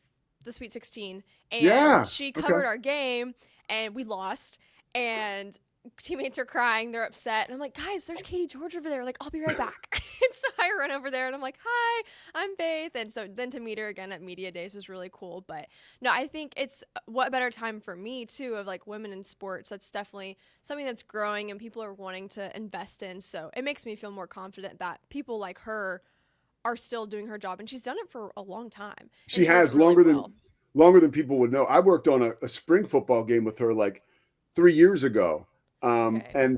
[SPEAKER 14] the Sweet 16, and she covered our game, and we lost, and teammates are crying, they're upset, and I'm like, guys, there's Katie George over there. Like, I'll be right back. And so I run over there and I'm like, hi, I'm Faith. And so then to meet her again at Media Days was really cool. But no, I think it's what better time for me too, of like women in sports. That's definitely something that's growing and people are wanting to invest in. So it makes me feel more confident that people like her are still doing her job, and she's done it for a long time.
[SPEAKER 10] She has longer than people would know. I worked on a spring football game with her like 3 years ago. And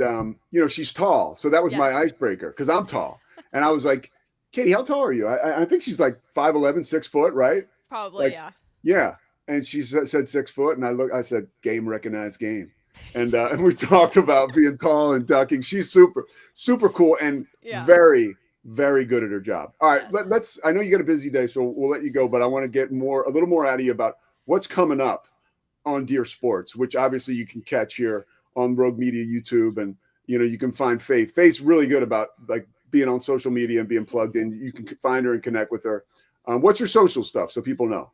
[SPEAKER 10] you know, she's tall. So that was my icebreaker because I'm tall. And I was like, Katie, how tall are you? I think she's like 5'11", 6 foot, right?
[SPEAKER 14] Probably,
[SPEAKER 10] like,
[SPEAKER 14] yeah.
[SPEAKER 10] Yeah. And she said 6 foot. And I said, game recognized game. And we talked about being tall and ducking. She's super, super cool and very, very good at her job. All right, let's. I know you got a busy day, so we'll let you go. But I want to get a little more out of you about what's coming up on Dear Sports, which obviously you can catch here on Rogue Media YouTube, and you can find Faith. Faith's really good about like being on social media and being plugged in. You can find her and connect with her. What's your social stuff so people know?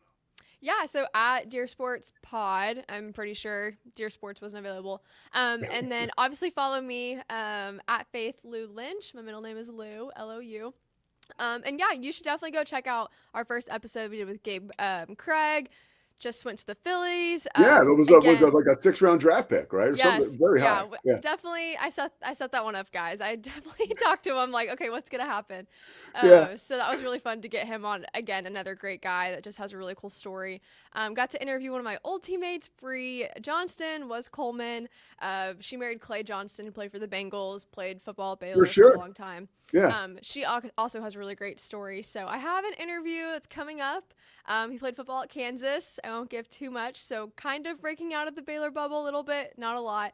[SPEAKER 14] Yeah, so at Dear Sports Pod, I'm pretty sure Dear Sports wasn't available. And then obviously follow me at Faith Lynch. My middle name is Lou, L-O-U. And yeah, you should definitely go check out our first episode we did with Gabe Craig. Just went to the Phillies.
[SPEAKER 10] Yeah, it was like a 6-round draft pick, right? Or something very high.
[SPEAKER 14] Yeah, definitely. I set that one up, guys. I definitely talked to him like, okay, what's gonna happen? So that was really fun to get him on. Again, another great guy that just has a really cool story. Got to interview one of my old teammates, Bree Johnston, was Coleman. She married Clay Johnston, who played for the Bengals, played football at Baylor for a long time.
[SPEAKER 10] Yeah.
[SPEAKER 14] She also has a really great story. So I have an interview that's coming up. He played football at Kansas. I won't give too much. So kind of breaking out of the Baylor bubble a little bit, not a lot.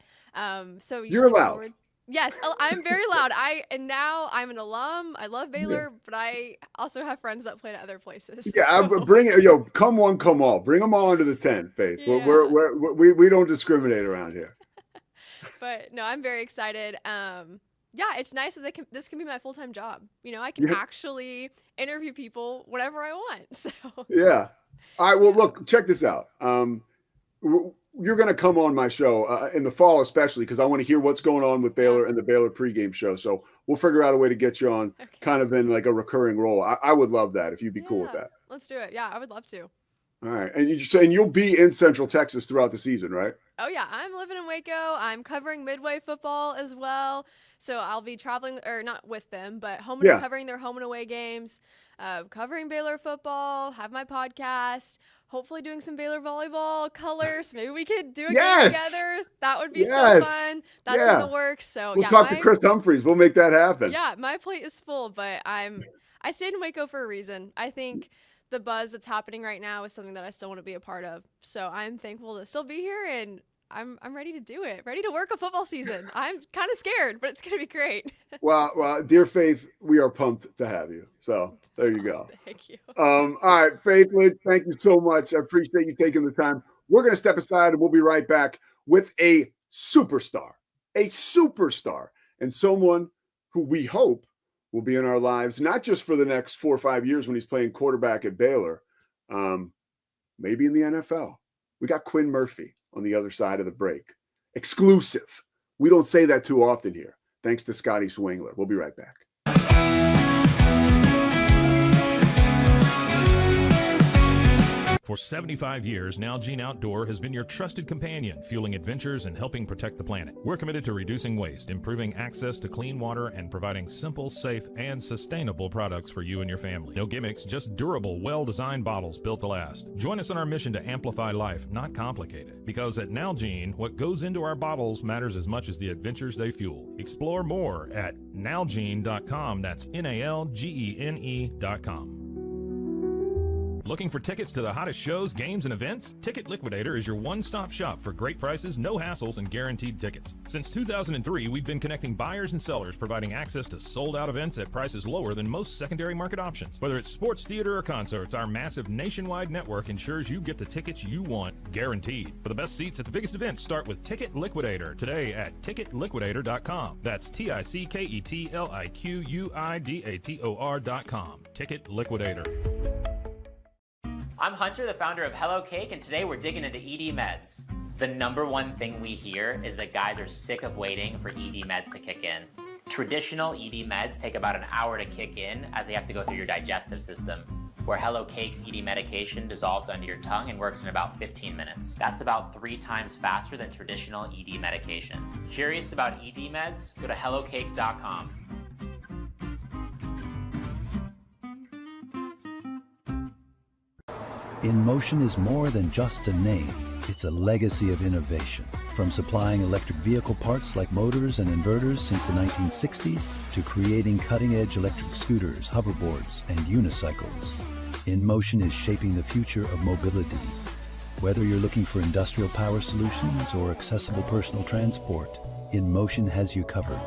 [SPEAKER 14] So
[SPEAKER 10] you're loud.
[SPEAKER 14] Yes, I'm very loud. Now I'm an alum. I love Baylor, but I also have friends that played at other places.
[SPEAKER 10] Yeah,
[SPEAKER 14] so.
[SPEAKER 10] Bring it. Come one, come all. Bring them all into the tent, Faith.
[SPEAKER 14] Yeah.
[SPEAKER 10] We don't discriminate around here.
[SPEAKER 14] But no, I'm very excited. Yeah, it's nice that this can be my full-time job. I can actually interview people whenever I want. So
[SPEAKER 10] yeah. All right. Well, look, check this out. You're going to come on my show in the fall, especially because I want to hear what's going on with Baylor and the Baylor pregame show. So we'll figure out a way to get you on kind of in like a recurring role. I would love that if you'd be cool with that.
[SPEAKER 14] Let's do it. Yeah, I would love to.
[SPEAKER 10] All right. And you're saying you'll be in Central Texas throughout the season, right?
[SPEAKER 14] Oh, yeah. I'm living in Waco. I'm covering Midway football as well. So I'll be traveling, or not with them, but covering their home and away games, covering Baylor football, have my podcast, hopefully doing some Baylor volleyball colors. Maybe we could do a game together. That would be so fun. That's in the works. So
[SPEAKER 10] we'll talk to Chris Humphreys. We'll make that happen.
[SPEAKER 14] Yeah, my plate is full, but I stayed in Waco for a reason. I think the buzz that's happening right now is something that I still want to be a part of. So I'm thankful to still be here, and I'm ready to do it. Ready to work a football season. I'm kind of scared, but it's going to be great.
[SPEAKER 10] Well, dear Faith, we are pumped to have you. So there you go.
[SPEAKER 14] Thank you.
[SPEAKER 10] All right, Faith Lynch, thank you so much. I appreciate you taking the time. We're going to step aside, and we'll be right back with a superstar, and someone who we hope will be in our lives, not just for the next 4 or 5 years when he's playing quarterback at Baylor, maybe in the NFL. We got Quinn Murphy on the other side of the break. Exclusive. We don't say that too often here. Thanks to Scotty Swingler. We'll be right back.
[SPEAKER 7] For 75 years, Nalgene Outdoor has been your trusted companion, fueling adventures and helping protect the planet. We're committed to reducing waste, improving access to clean water, and providing simple, safe, and sustainable products for you and your family. No gimmicks, just durable, well-designed bottles built to last. Join us on our mission to amplify life, not complicate it. Because at Nalgene, what goes into our bottles matters as much as the adventures they fuel. Explore more at nalgene.com. That's NALGENE.com. Looking for tickets to the hottest shows, games, and events? Ticket Liquidator is your one-stop shop for great prices, no hassles, and guaranteed tickets. Since 2003, we've been connecting buyers and sellers, providing access to sold-out events at prices lower than most secondary market options. Whether it's sports, theater, or concerts, our massive nationwide network ensures you get the tickets you want, guaranteed. For the best seats at the biggest events, start with Ticket Liquidator today at ticketliquidator.com. That's TICKETLIQUIDATOR.com. Ticket Liquidator.
[SPEAKER 15] I'm Hunter, the founder of Hello Cake, and today we're digging into ED Meds. The number one thing we hear is that guys are sick of waiting for ED meds to kick in. Traditional ED meds take about an hour to kick in as they have to go through your digestive system, where Hello Cake's ED medication dissolves under your tongue and works in about 15 minutes. That's about 3 times faster than traditional ED medication. Curious about ED meds? Go to hellocake.com.
[SPEAKER 16] In Motion is more than just a name. It's a legacy of innovation. From supplying electric vehicle parts like motors and inverters since the 1960s to creating cutting-edge electric scooters, hoverboards, and unicycles. In Motion is shaping the future of mobility. Whether you're looking for industrial power solutions or accessible personal transport, In Motion has you covered.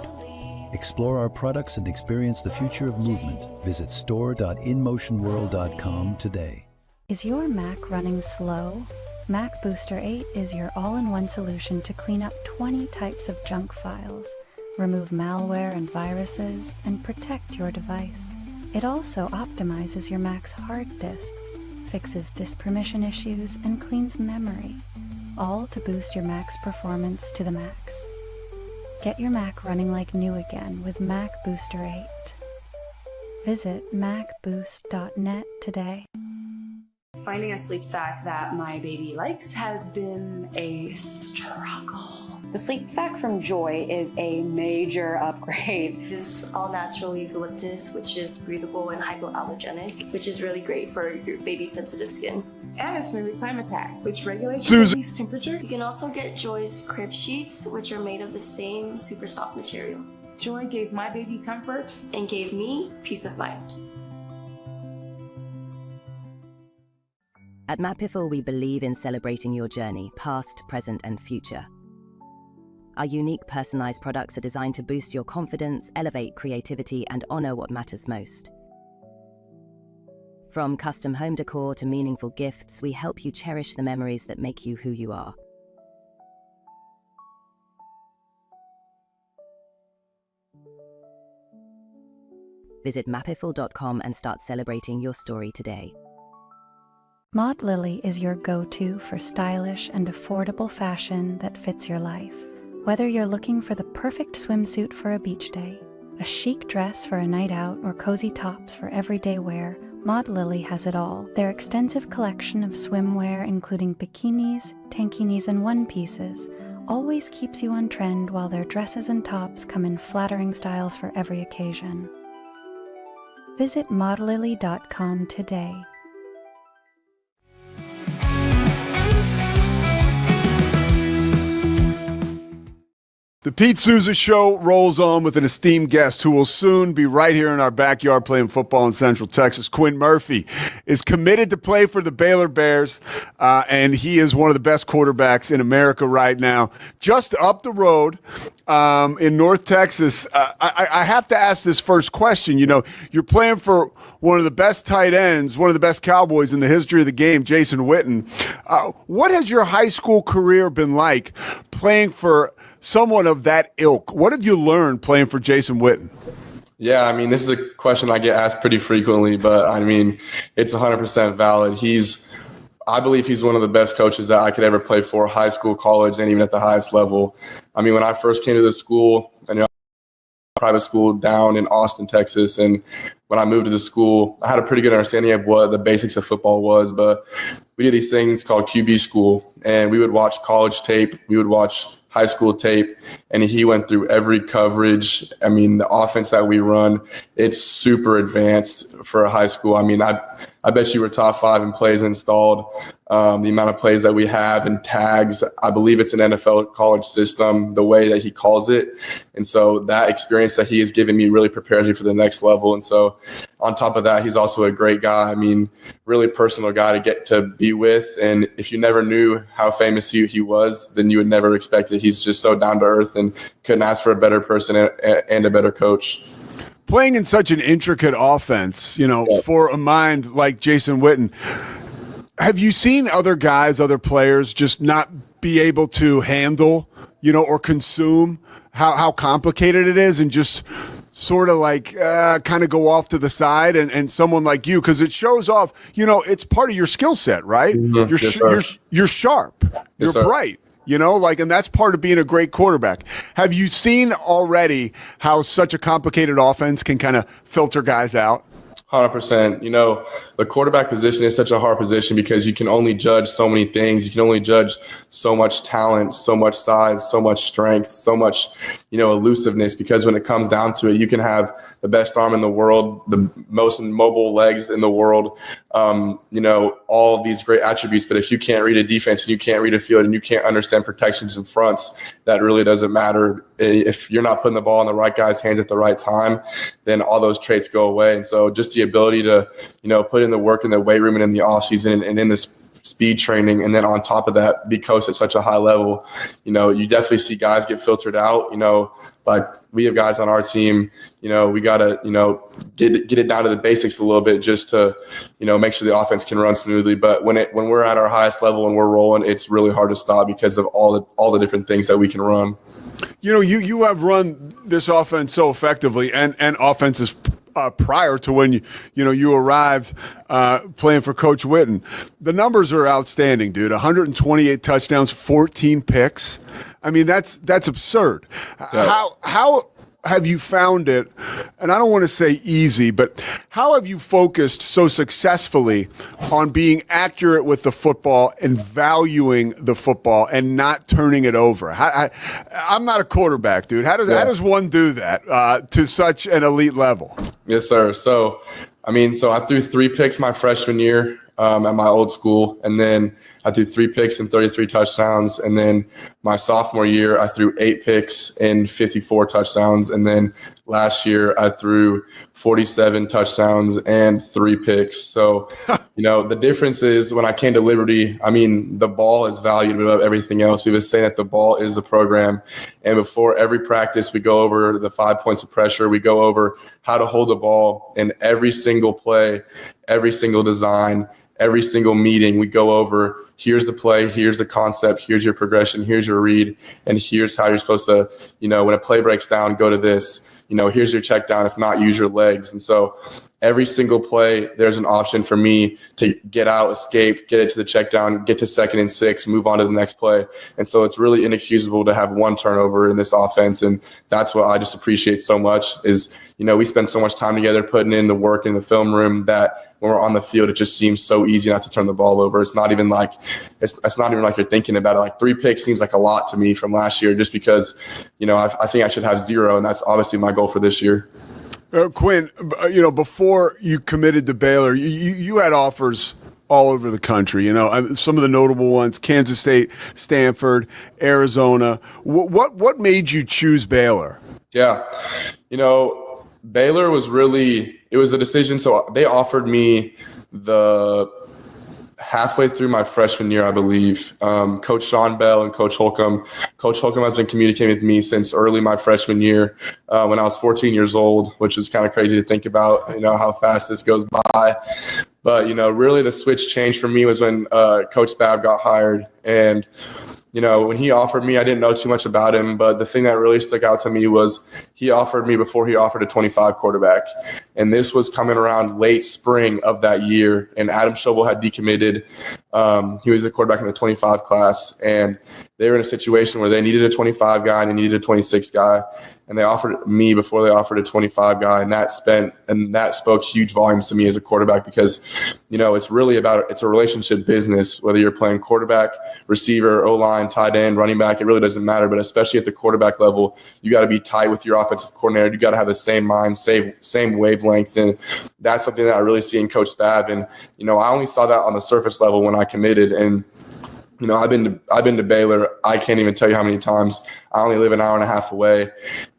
[SPEAKER 16] Explore our products and experience the future of movement. Visit store.inmotionworld.com today.
[SPEAKER 17] Is your Mac running slow? Mac Booster 8 is your all-in-one solution to clean up 20 types of junk files, remove malware and viruses, and protect your device. It also optimizes your Mac's hard disk, fixes disk permission issues, and cleans memory, all to boost your Mac's performance to the max. Get your Mac running like new again with Mac Booster 8. Visit macboost.net today.
[SPEAKER 18] Finding a sleep sack that my baby likes has been a struggle.
[SPEAKER 19] The sleep sack from Joy is a major upgrade.
[SPEAKER 20] This all-natural eucalyptus, which is breathable and hypoallergenic, which is really great for your baby's sensitive skin.
[SPEAKER 21] And it's made with Climatac, which regulates your baby's temperature.
[SPEAKER 20] You can also get Joy's crib sheets, which are made of the same super soft material.
[SPEAKER 21] Joy gave my baby comfort
[SPEAKER 20] and gave me peace of mind.
[SPEAKER 22] At Mapiful, we believe in celebrating your journey, past, present, and future. Our unique personalized products are designed to boost your confidence, elevate creativity, and honor what matters most. From custom home decor to meaningful gifts, we help you cherish the memories that make you who you are. Visit mapiful.com and start celebrating your story today.
[SPEAKER 17] Maud Lily is your go-to for stylish and affordable fashion that fits your life. Whether you're looking for the perfect swimsuit for a beach day, a chic dress for a night out, or cozy tops for everyday wear, Maud Lily has it all. Their extensive collection of swimwear, including bikinis, tankinis, and one-pieces, always keeps you on trend, while their dresses and tops come in flattering styles for every occasion. Visit maudlily.com today.
[SPEAKER 10] The Pete Sousa Show rolls on with an esteemed guest who will soon be right here in our backyard playing football in Central Texas. Quinn Murphy is committed to play for the Baylor Bears, and he is one of the best quarterbacks in America right now. Just up the road in North Texas, I have to ask this first question. You know, you're playing for one of the best tight ends, one of the best Cowboys in the history of the game, Jason Witten. What has your high school career been like playing for someone of that ilk? What have you learned playing for Jason Witten?
[SPEAKER 23] Yeah, I mean, this is a question I get asked pretty frequently, but I mean, it's 100% valid. I believe he's one of the best coaches that I could ever play for, high school, college, and even at the highest level. I mean, when I first came to the school, private school down in Austin, Texas, and when I moved to the school, I had a pretty good understanding of what the basics of football was, but we did these things called QB school, and we would watch college tape, we would watch high school tape, and he went through every coverage. I mean, the offense that we run, it's super advanced for a high school. I mean, I bet you we're top 5 in plays installed. The amount of plays that we have and tags, I believe it's an NFL college system, the way that he calls it. And so that experience that he has given me really prepares me for the next level. And so on top of that, he's also a great guy. I mean, really personal guy to get to be with. And if you never knew how famous he was, then you would never expect it. He's just so down to earth and couldn't ask for a better person and a better coach.
[SPEAKER 10] Playing in such an intricate offense, for a mind like Jason Witten, have you seen other guys, other players just not be able to handle, or consume how complicated it is and just sort of like kind of go off to the side and someone like you, because it shows off, it's part of your skill set, right?
[SPEAKER 23] Mm-hmm.
[SPEAKER 10] You're sharp.
[SPEAKER 23] Yes,
[SPEAKER 10] You're bright. and that's part of being a great quarterback. Have you seen already how such a complicated offense can kind of filter guys out?
[SPEAKER 23] 100%. The quarterback position is such a hard position because you can only judge so many things. You can only judge so much talent, so much size, so much strength, so much, elusiveness, because when it comes down to it, you can have the best arm in the world, the most mobile legs in the world, all of these great attributes. But if you can't read a defense and you can't read a field and you can't understand protections and fronts, that really doesn't matter. If you're not putting the ball in the right guy's hands at the right time, then all those traits go away. And so just the ability to, put in the work in the weight room and in the off season and in this speed training, and then on top of that, be coached at such a high level, you definitely see guys get filtered out. Like we have guys on our team, we got to, get it down to the basics a little bit just to, make sure the offense can run smoothly. But when we're at our highest level and we're rolling, it's really hard to stop because of all the different things that we can run.
[SPEAKER 10] You have run this offense so effectively and offenses prior to when you arrived playing for Coach Witten. The numbers are outstanding, dude. 128 touchdowns, 14 picks. I mean, that's absurd. Yeah. How have you found it, and I don't want to say easy, but how have you focused so successfully on being accurate with the football and valuing the football and not turning it over? I'm not a quarterback, dude. How does one do that to such an elite level?
[SPEAKER 23] Yes, sir. So I threw 3 picks my freshman year at my old school, and then I threw 3 picks and 33 touchdowns. And then my sophomore year, I threw 8 picks and 54 touchdowns. And then last year, I threw 47 touchdowns and 3 picks. So, the difference is when I came to Liberty, the ball is valued above everything else. We were saying that the ball is the program. And before every practice, we go over the 5 points of pressure. We go over how to hold the ball in every single play, every single design, every single meeting. We go over, here's the play, here's the concept, here's your progression, here's your read, and here's how you're supposed to, when a play breaks down, go to this. Here's your check down. If not, use your legs. And so every single play, there's an option for me to get out, escape, get it to the check down, get to 2nd and 6, move on to the next play. And so it's really inexcusable to have one turnover in this offense. And that's what I just appreciate so much is, we spend so much time together putting in the work in the film room that when we're on the field, it just seems so easy not to turn the ball over. It's not even like you're thinking about it. Like 3 picks seems like a lot to me from last year just because, I think I should have 0, and that's obviously my goal for this year.
[SPEAKER 10] Quinn, before you committed to Baylor, you had offers all over the country. Some of the notable ones: Kansas State, Stanford, Arizona. What made you choose Baylor?
[SPEAKER 23] Yeah, Baylor was it was a decision. So they offered me the halfway through my freshman year, I believe. Coach Sean Bell and Coach Holcomb. Coach Holcomb has been communicating with me since early my freshman year when I was 14 years old, which is kind of crazy to think about, how fast this goes by. But, really the switch changed for me was when Coach Babb got hired. And when he offered me, I didn't know too much about him, but the thing that really stuck out to me was he offered me before he offered a 25 quarterback. And this was coming around late spring of that year, and Adam Schobel had decommitted. He was a quarterback in the 25 class, and they were in a situation where they needed a 25 guy and they needed a 26 guy. And they offered me before they offered a 25 guy, and that spoke huge volumes to me as a quarterback because, it's really it's a relationship business, whether you're playing quarterback, receiver, O-line, tight end, running back, it really doesn't matter. But especially at the quarterback level, you got to be tight with your offensive coordinator. You got to have the same mind, same wavelength. And that's something that I really see in Coach Babb. And, I only saw that on the surface level when I committed. And, I've been to Baylor. I can't even tell you how many times. I only live an hour and a half away.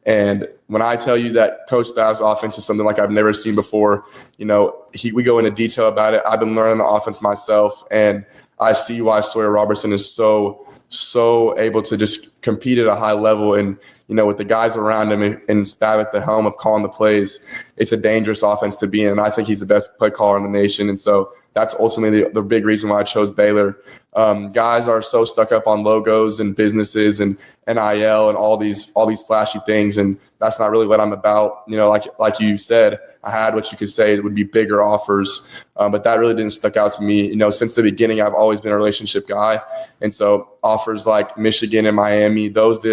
[SPEAKER 23] And when I tell you that Coach Babb's offense is something like I've never seen before, we go into detail about it. I've been learning the offense myself, and I see why Sawyer Robertson is so able to just compete at a high level. And, with the guys around him and Babb at the helm of calling the plays, it's a dangerous offense to be in. And I think he's the best play caller in the nation. And so that's ultimately the big reason why I chose Baylor. Guys are so stuck up on logos and businesses and NIL and all these flashy things, and that's not really what I'm about. You know, like you said, I had what you could say would be bigger offers, but that really didn't stick out to me. You know, since the beginning, I've always been a relationship guy, and so offers like Michigan and Miami, those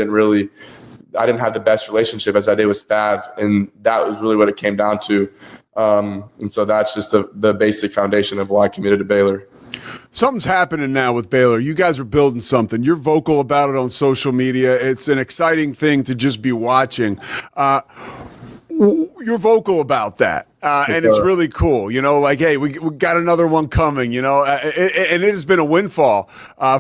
[SPEAKER 23] I didn't have the best relationship as I did with Spav, and that was really what it came down to. And so that's just the basic foundation of why I committed to Baylor.
[SPEAKER 10] Something's happening now with Baylor. You guys are building something. You're vocal about it on social media. It's an exciting thing to just be watching. You're vocal about that, and it's really cool. You know, like, hey, we got another one coming, you know, and it has been a windfall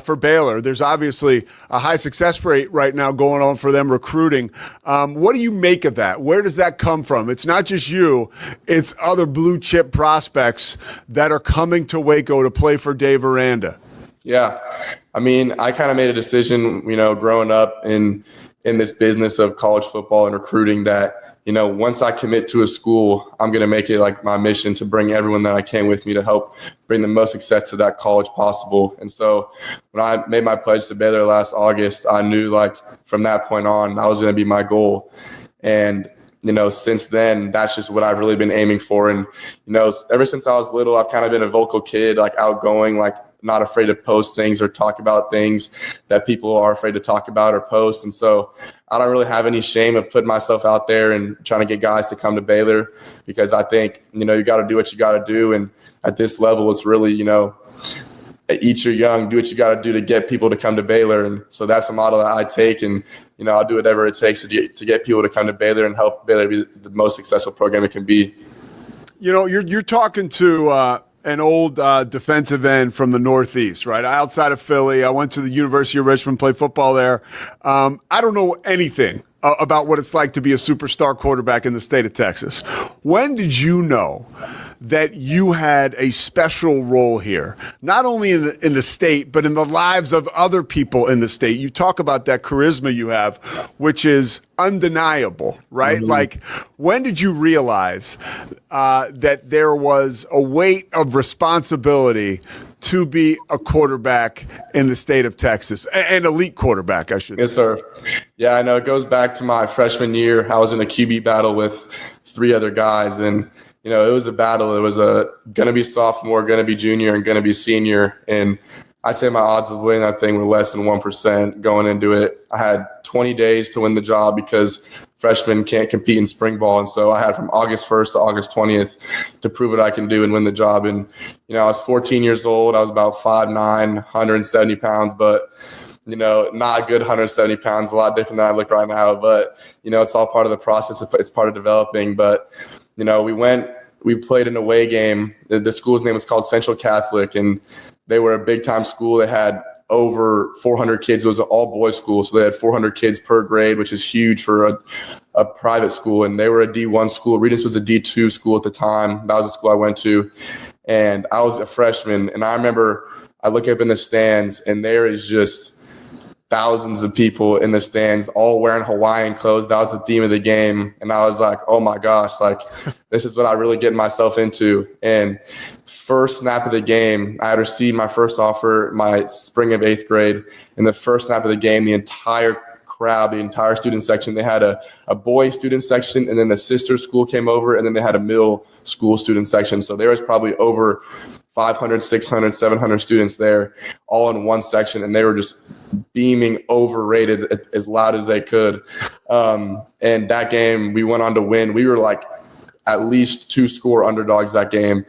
[SPEAKER 10] for Baylor. There's obviously a high success rate right now going on for them recruiting. What do you make of that? Where does that come from? It's not just you. It's other blue chip prospects that are coming to Waco to play for Dave Aranda.
[SPEAKER 23] Yeah. I mean, I kind of made a decision, you know, growing up in this business of college football and recruiting that, you know, once I commit to a school, I'm going to make it like my mission to bring everyone that I can with me to help bring the most success to that college possible. And so when I made my pledge to Baylor last August, I knew like from that point on, that was going to be my goal. And, you know, since then, that's just what I've really been aiming for. And, you know, ever since I was little, I've kind of been a vocal kid, like outgoing, like not afraid to post things or talk about things that people are afraid to talk about or post. And so I don't really have any shame of putting myself out there and trying to get guys to come to Baylor, because I think, you know, you got to do what you got to do. And at this level, it's really, you know, eat your young, do what you got to do to get people to come to Baylor. And so that's the model that I take. And, you know, I'll do whatever it takes to get people to come to Baylor and help Baylor be the most successful program it can be. You know,
[SPEAKER 10] you're talking to an old defensive end from the Northeast, right? Outside of Philly. I went to the University of Richmond, played football there. I don't know anything about what it's like to be a superstar quarterback in the state of Texas. When did you know that you had a special role here, not only in the state, but in the lives of other people in the state? You talk about that charisma you have, which is undeniable, right? Mm-hmm. Like, when did you realize that there was a weight of responsibility to be a quarterback in the state of Texas, an elite quarterback, I should say?
[SPEAKER 23] Yes, sir. Yeah, I know. It goes back to my freshman year. I was in a QB battle with 3 other guys, and you know, it was a battle. It was going to be sophomore, going to be junior, and going to be senior. And I'd say my odds of winning that thing were less than 1% going into it. I had 20 days to win the job because freshmen can't compete in spring ball. And so I had from August 1st to August 20th to prove what I can do and win the job. And, you know, I was 14 years old. I was about 5'9", 170 pounds, but, you know, not a good 170 pounds, a lot different than I look right now. But, you know, it's all part of the process. It's part of developing. But, you know, we played an away game. The school's name was called Central Catholic, and they were a big-time school. They had over 400 kids. It was an all-boys school, so they had 400 kids per grade, which is huge for a private school. And they were a D1 school. Regents was a D2 school at the time. That was the school I went to. And I was a freshman, and I remember I look up in the stands, and there is just thousands of people in the stands, all wearing Hawaiian clothes. That was the theme of the game. And I was like, oh my gosh, like this is what I really get myself into. And first snap of the game, I had received my first offer my spring of 8th grade. In the first snap of the game, the entire crowd, the entire student section, they had a boy student section, and then the sister school came over, and then they had a middle school student section. So there was probably over 500, 600, 700 students there, all in one section, and they were just beaming overrated as loud as they could. And that game, we went on to win. We were like at least 2-score underdogs that game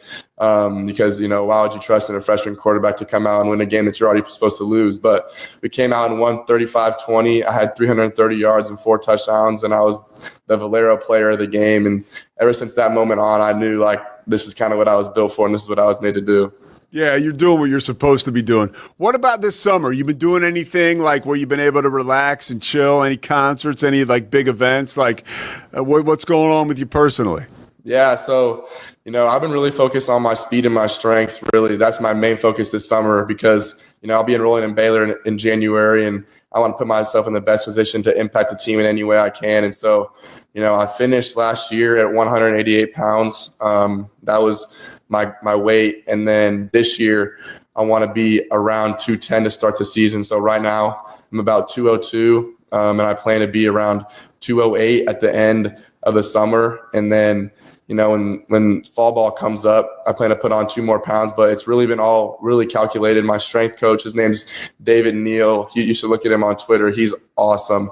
[SPEAKER 23] because, you know, why would you trust in a freshman quarterback to come out and win a game that you're already supposed to lose? But we came out and won 35-20. I had 330 yards and 4 touchdowns, and I was the Valero player of the game. And ever since that moment on, I knew, like, this is kind of what I was built for, and this is what I was made to do.
[SPEAKER 10] Yeah, you're doing what you're supposed to be doing. What about this summer? You been doing anything like where you've been able to relax and chill? Any concerts, any like big events? Like what's going on with you personally?
[SPEAKER 23] Yeah, so, you know, I've been really focused on my speed and my strength, really. That's my main focus this summer because, you know, I'll be enrolling in Baylor in January, and I want to put myself in the best position to impact the team in any way I can. And so, you know, I finished last year at 188 pounds. That was my weight. And then this year, I want to be around 210 to start the season. So right now, I'm about 202, and I plan to be around 208 at the end of the summer. And then, when fall ball comes up, I plan to put on 2 more pounds, but it's really been all really calculated. My strength coach, his name's David Neal. You should look at him on Twitter. He's awesome.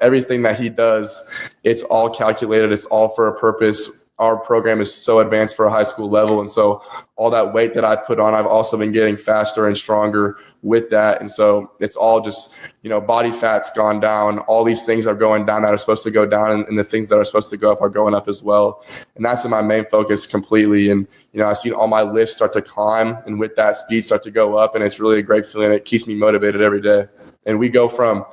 [SPEAKER 23] Everything that he does, it's all calculated. It's all for a purpose. Our program is so advanced for a high school level. And so all that weight that I put on, I've also been getting faster and stronger with that. And so it's all just, body fat's gone down. All these things are going down that are supposed to go down, and the things that are supposed to go up are going up as well. And that's been my main focus completely. And, I've seen all my lifts start to climb, and with that speed start to go up. And it's really a great feeling. It keeps me motivated every day. And we go from,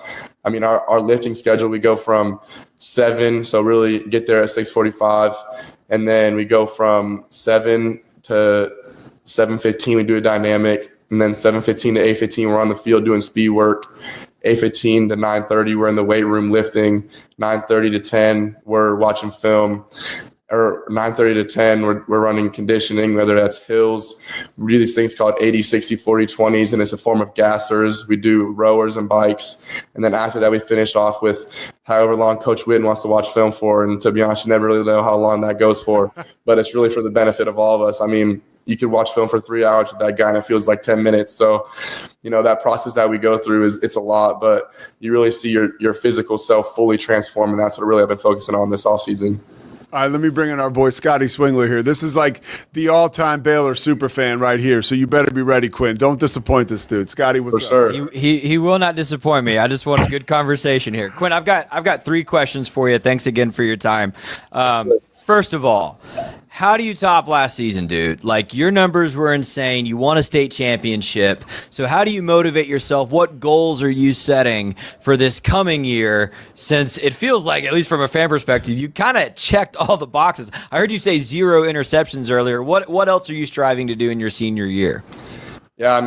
[SPEAKER 23] our lifting schedule, we go from 7, so really get there at 6:45. And then we go from 7 to 7:15, we do a dynamic. And then 7:15 to 8:15, we're on the field doing speed work. 8:15 to 9:30, we're in the weight room lifting. 9:30 to 10, we're watching film. Or 9:30 to 10, we're running conditioning, whether that's hills. We do these things called 80, 60, 40, 20s, and it's a form of gassers. We do rowers and bikes. And then after that, we finish off with however long Coach Witten wants to watch film for. And to be honest, you never really know how long that goes for. But it's really for the benefit of all of us. You could watch film for 3 hours with that guy and it feels like 10 minutes. So, that process that we go through it's a lot, but you really see your physical self fully transform. And that's what really I've been focusing on this offseason.
[SPEAKER 10] All right, let me bring in our boy Scotty Swingler here. This is like the all-time Baylor super fan right here, so you better be ready, Quinn. Don't disappoint this dude. Scotty, what's
[SPEAKER 23] up?
[SPEAKER 1] He will not disappoint me. I just want a good conversation here. Quinn, I've got 3 questions for you. Thanks again for your time. First of all, how do you top last season, dude? Like, your numbers were insane. You won a state championship. So how do you motivate yourself? What goals are you setting for this coming year, since it feels like, at least from a fan perspective, you kind of checked all the boxes? I heard you say 0 interceptions earlier. What else are you striving to do in your senior year?
[SPEAKER 23] Yeah,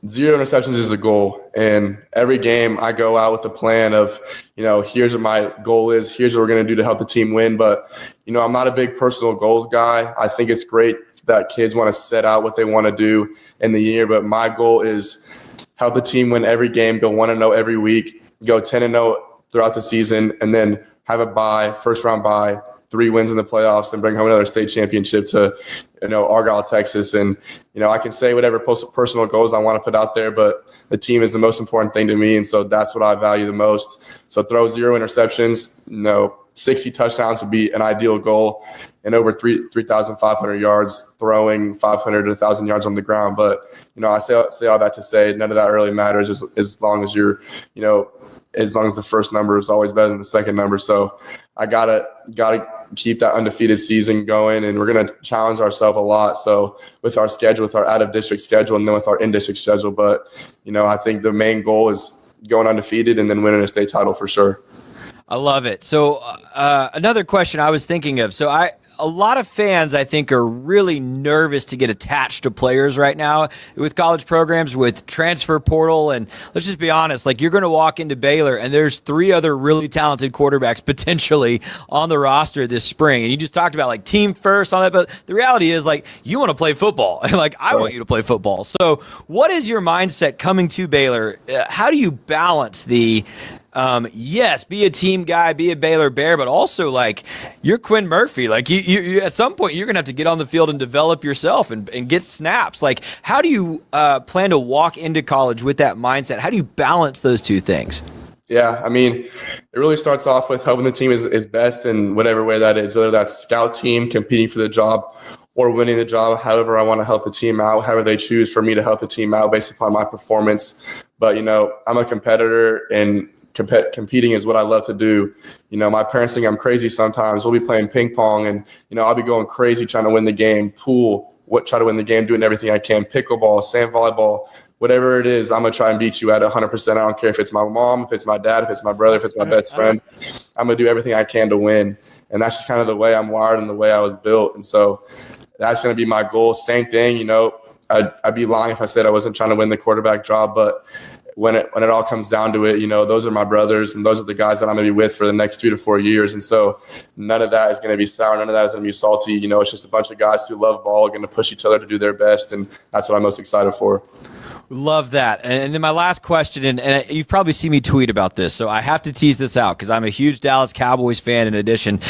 [SPEAKER 23] 0 interceptions is the goal. And every game I go out with the plan of, here's what my goal is. Here's what we're going to do to help the team win. But, I'm not a big personal goals guy. I think it's great that kids want to set out what they want to do in the year. But my goal is help the team win every game, go 1-0 every week, go 10-0 throughout the season, and then have a bye, first round bye, 3 wins in the playoffs, and bring home another state championship to, Argyle, Texas. And, I can say whatever personal goals I want to put out there, but the team is the most important thing to me. And so that's what I value the most. So throw 0 interceptions, 60 touchdowns would be an ideal goal, and over 3,500 yards, throwing 500 to 1,000 yards on the ground. But, I say all that to say none of that really matters as long as you're, as long as the first number is always better than the second number. So I gotta keep that undefeated season going, and we're going to challenge ourselves a lot. So with our schedule, with our out-of-district schedule, and then with our in-district schedule. But, I think the main goal is going undefeated and then winning a state title for sure.
[SPEAKER 1] I love it. So another question I was thinking of. So a lot of fans, I think, are really nervous to get attached to players right now with college programs, with transfer portal. And let's just be honest, like, you're going to walk into Baylor and there's 3 other really talented quarterbacks potentially on the roster this spring. And you just talked about like team first, all that. But the reality is, like, you want to play football. Like, I want you to play football. So what is your mindset coming to Baylor? How do you balance the yes, be a team guy, be a Baylor Bear, but also, like, you're Quinn Murphy. Like, you at some point, you're going to have to get on the field and develop yourself and get snaps. Like, how do you plan to walk into college with that mindset? How do you balance those 2 things?
[SPEAKER 23] Yeah, it really starts off with helping the team is best in whatever way that is, whether that's scout team, competing for the job, or winning the job. However I want to help the team out, however they choose for me to help the team out based upon my performance. But, I'm a competitor, and competing is what I love to do. My parents think I'm crazy sometimes. We'll be playing ping pong and, I'll be going crazy trying to win the game, pool, try to win the game, doing everything I can, pickleball, sand volleyball, whatever it is, I'm going to try and beat you at 100%. I don't care if it's my mom, if it's my dad, if it's my brother, if it's my best friend. I'm going to do everything I can to win. And that's just kind of the way I'm wired and the way I was built. And so that's going to be my goal. Same thing, I'd be lying if I said I wasn't trying to win the quarterback job, but when it all comes down to it, those are my brothers and those are the guys that I'm going to be with for the next 2 to 4 years. And so none of that is going to be sour. None of that is going to be salty. It's just a bunch of guys who love ball, going to push each other to do their best. And that's what I'm most excited for.
[SPEAKER 1] Love that. And then my last question, and you've probably seen me tweet about this, so I have to tease this out because I'm a huge Dallas Cowboys fan in addition.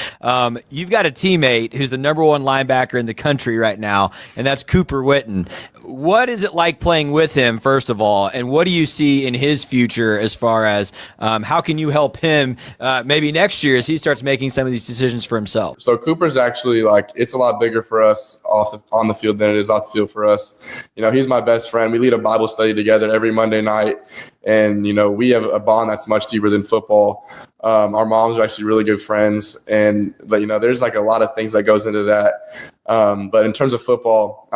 [SPEAKER 1] You've got a teammate who's the number 1 linebacker in the country right now, and that's Cooper Witten. What is it like playing with him, first of all, and what do you see in his future as far as how can you help him maybe next year as he starts making some of these decisions for himself?
[SPEAKER 23] So Cooper's actually it's a lot bigger for us on the field than it is off the field for us. He's my best friend. We lead a Bible study together every Monday night. And, we have a bond that's much deeper than football. Our moms are actually really good friends. And, there's a lot of things that goes into that. But in terms of football,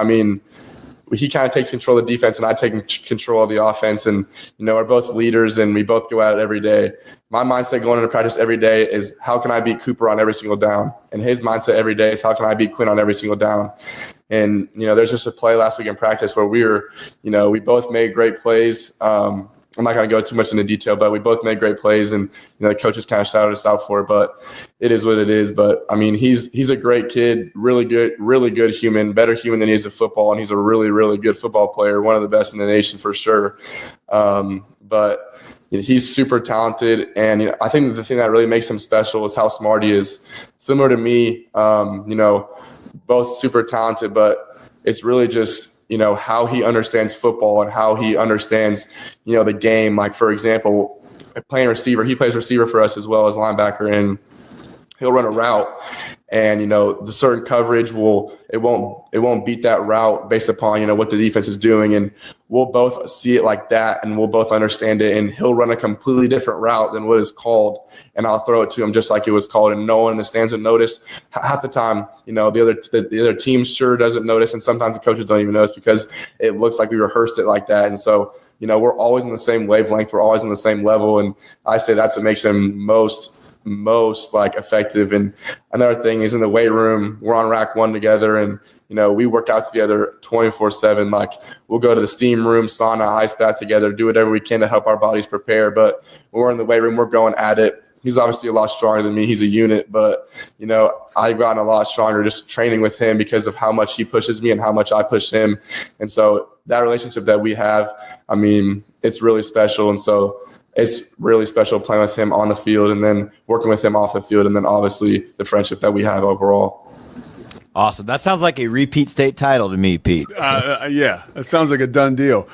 [SPEAKER 23] he kind of takes control of the defense and I take control of the offense. And, we're both leaders and we both go at it every day. My mindset going into practice every day is how can I beat Cooper on every single down? And his mindset every day is how can I beat Quinn on every single down? And, there's just a play last week in practice where we both made great plays. I'm not going to go too much into detail, but we both made great plays and, the coaches kind of shouted us out for it, but it is what it is. But he's a great kid, really good human, better human than he is at football. And he's a really, really good football player, one of the best in the nation for sure. But he's super talented. And, I think the thing that really makes him special is how smart he is. Similar to me, both super talented, but it's really just, how he understands football and how he understands, the game. Like, for example, playing receiver, he plays receiver for us as well as linebacker, and he'll run a route and, the certain coverage it won't beat that route based upon, what the defense is doing. And we'll both see it like that and we'll both understand it. And he'll run a completely different route than what is called. And I'll throw it to him just like it was called. And no one in the stands would notice. Half the time, the other team sure doesn't notice. And sometimes the coaches don't even notice because it looks like we rehearsed it like that. And so, we're always in the same wavelength. We're always in the same level. And I say that's what makes him most effective. And another thing is in the weight room, we're on rack 1 together and, we work out together 24/7. Like we'll go to the steam room, sauna, ice bath together, do whatever we can to help our bodies prepare. But when we're in the weight room, we're going at it. He's obviously a lot stronger than me. He's a unit, but, I've gotten a lot stronger just training with him because of how much he pushes me and how much I push him. And so that relationship that we have, it's really special. And so it's really special playing with him on the field and then working with him off the field and then obviously the friendship that we have overall.
[SPEAKER 1] Awesome. That sounds like a repeat state title to me, Pete.
[SPEAKER 10] Yeah, that sounds like a done deal.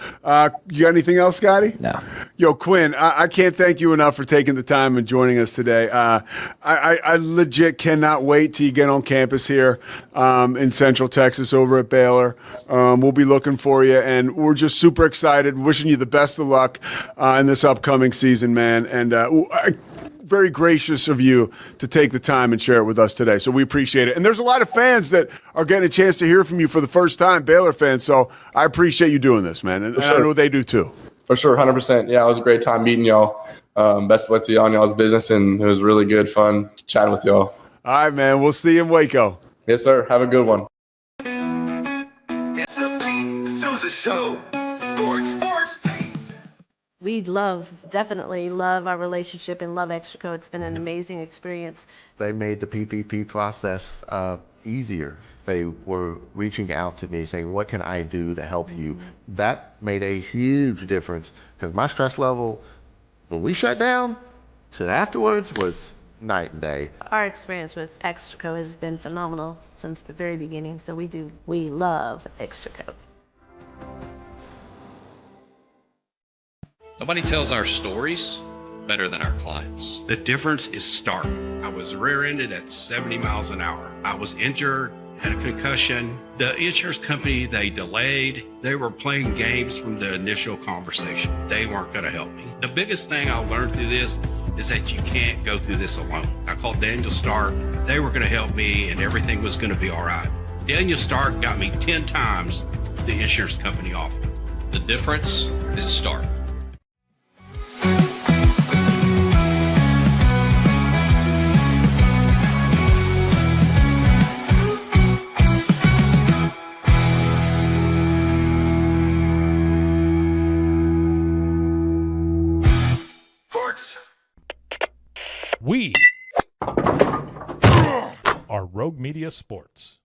[SPEAKER 10] You got anything else, Scotty?
[SPEAKER 1] No.
[SPEAKER 10] Yo, Quinn, I can't thank you enough for taking the time and joining us today. I legit cannot wait till you get on campus here in Central Texas over at Baylor. We'll be looking for you, and we're just super excited, wishing you the best of luck in this upcoming season, man. And very gracious of you to take the time and share it with us today. So we appreciate it. And there's a lot of fans that are getting a chance to hear from you for the first time, Baylor fans. So I appreciate you doing this, man. And I know they do too.
[SPEAKER 23] For sure, 100%. Yeah, it was a great time meeting y'all. Best of luck to y'all on y'all's business. And it was really good fun chatting with y'all.
[SPEAKER 10] All right, man. We'll see you in Waco.
[SPEAKER 23] Yes, sir. Have a good one.
[SPEAKER 2] It's the Sousa Show. Sports.
[SPEAKER 4] We definitely love our relationship and love Extraco. It's been an amazing experience.
[SPEAKER 3] They made the PPP process easier. They were reaching out to me saying, what can I do to help you? That made a huge difference because my stress level, when we shut down, to afterwards was night and day.
[SPEAKER 4] Our experience with Extraco has been phenomenal since the very beginning. So we love Extraco.
[SPEAKER 5] Nobody tells our stories better than our clients.
[SPEAKER 24] The difference is stark. I was rear-ended at 70 miles an hour. I was injured, had a concussion. The insurance company, they delayed. They were playing games from the initial conversation. They weren't going to help me. The biggest thing I learned through this is that you can't go through this alone. I called Daniel Stark. They were going to help me and everything was going to be all right. Daniel Stark got me 10 times the insurance company offered.
[SPEAKER 5] The difference is stark.
[SPEAKER 2] Sports.
[SPEAKER 7] We are Rogue Media Sports.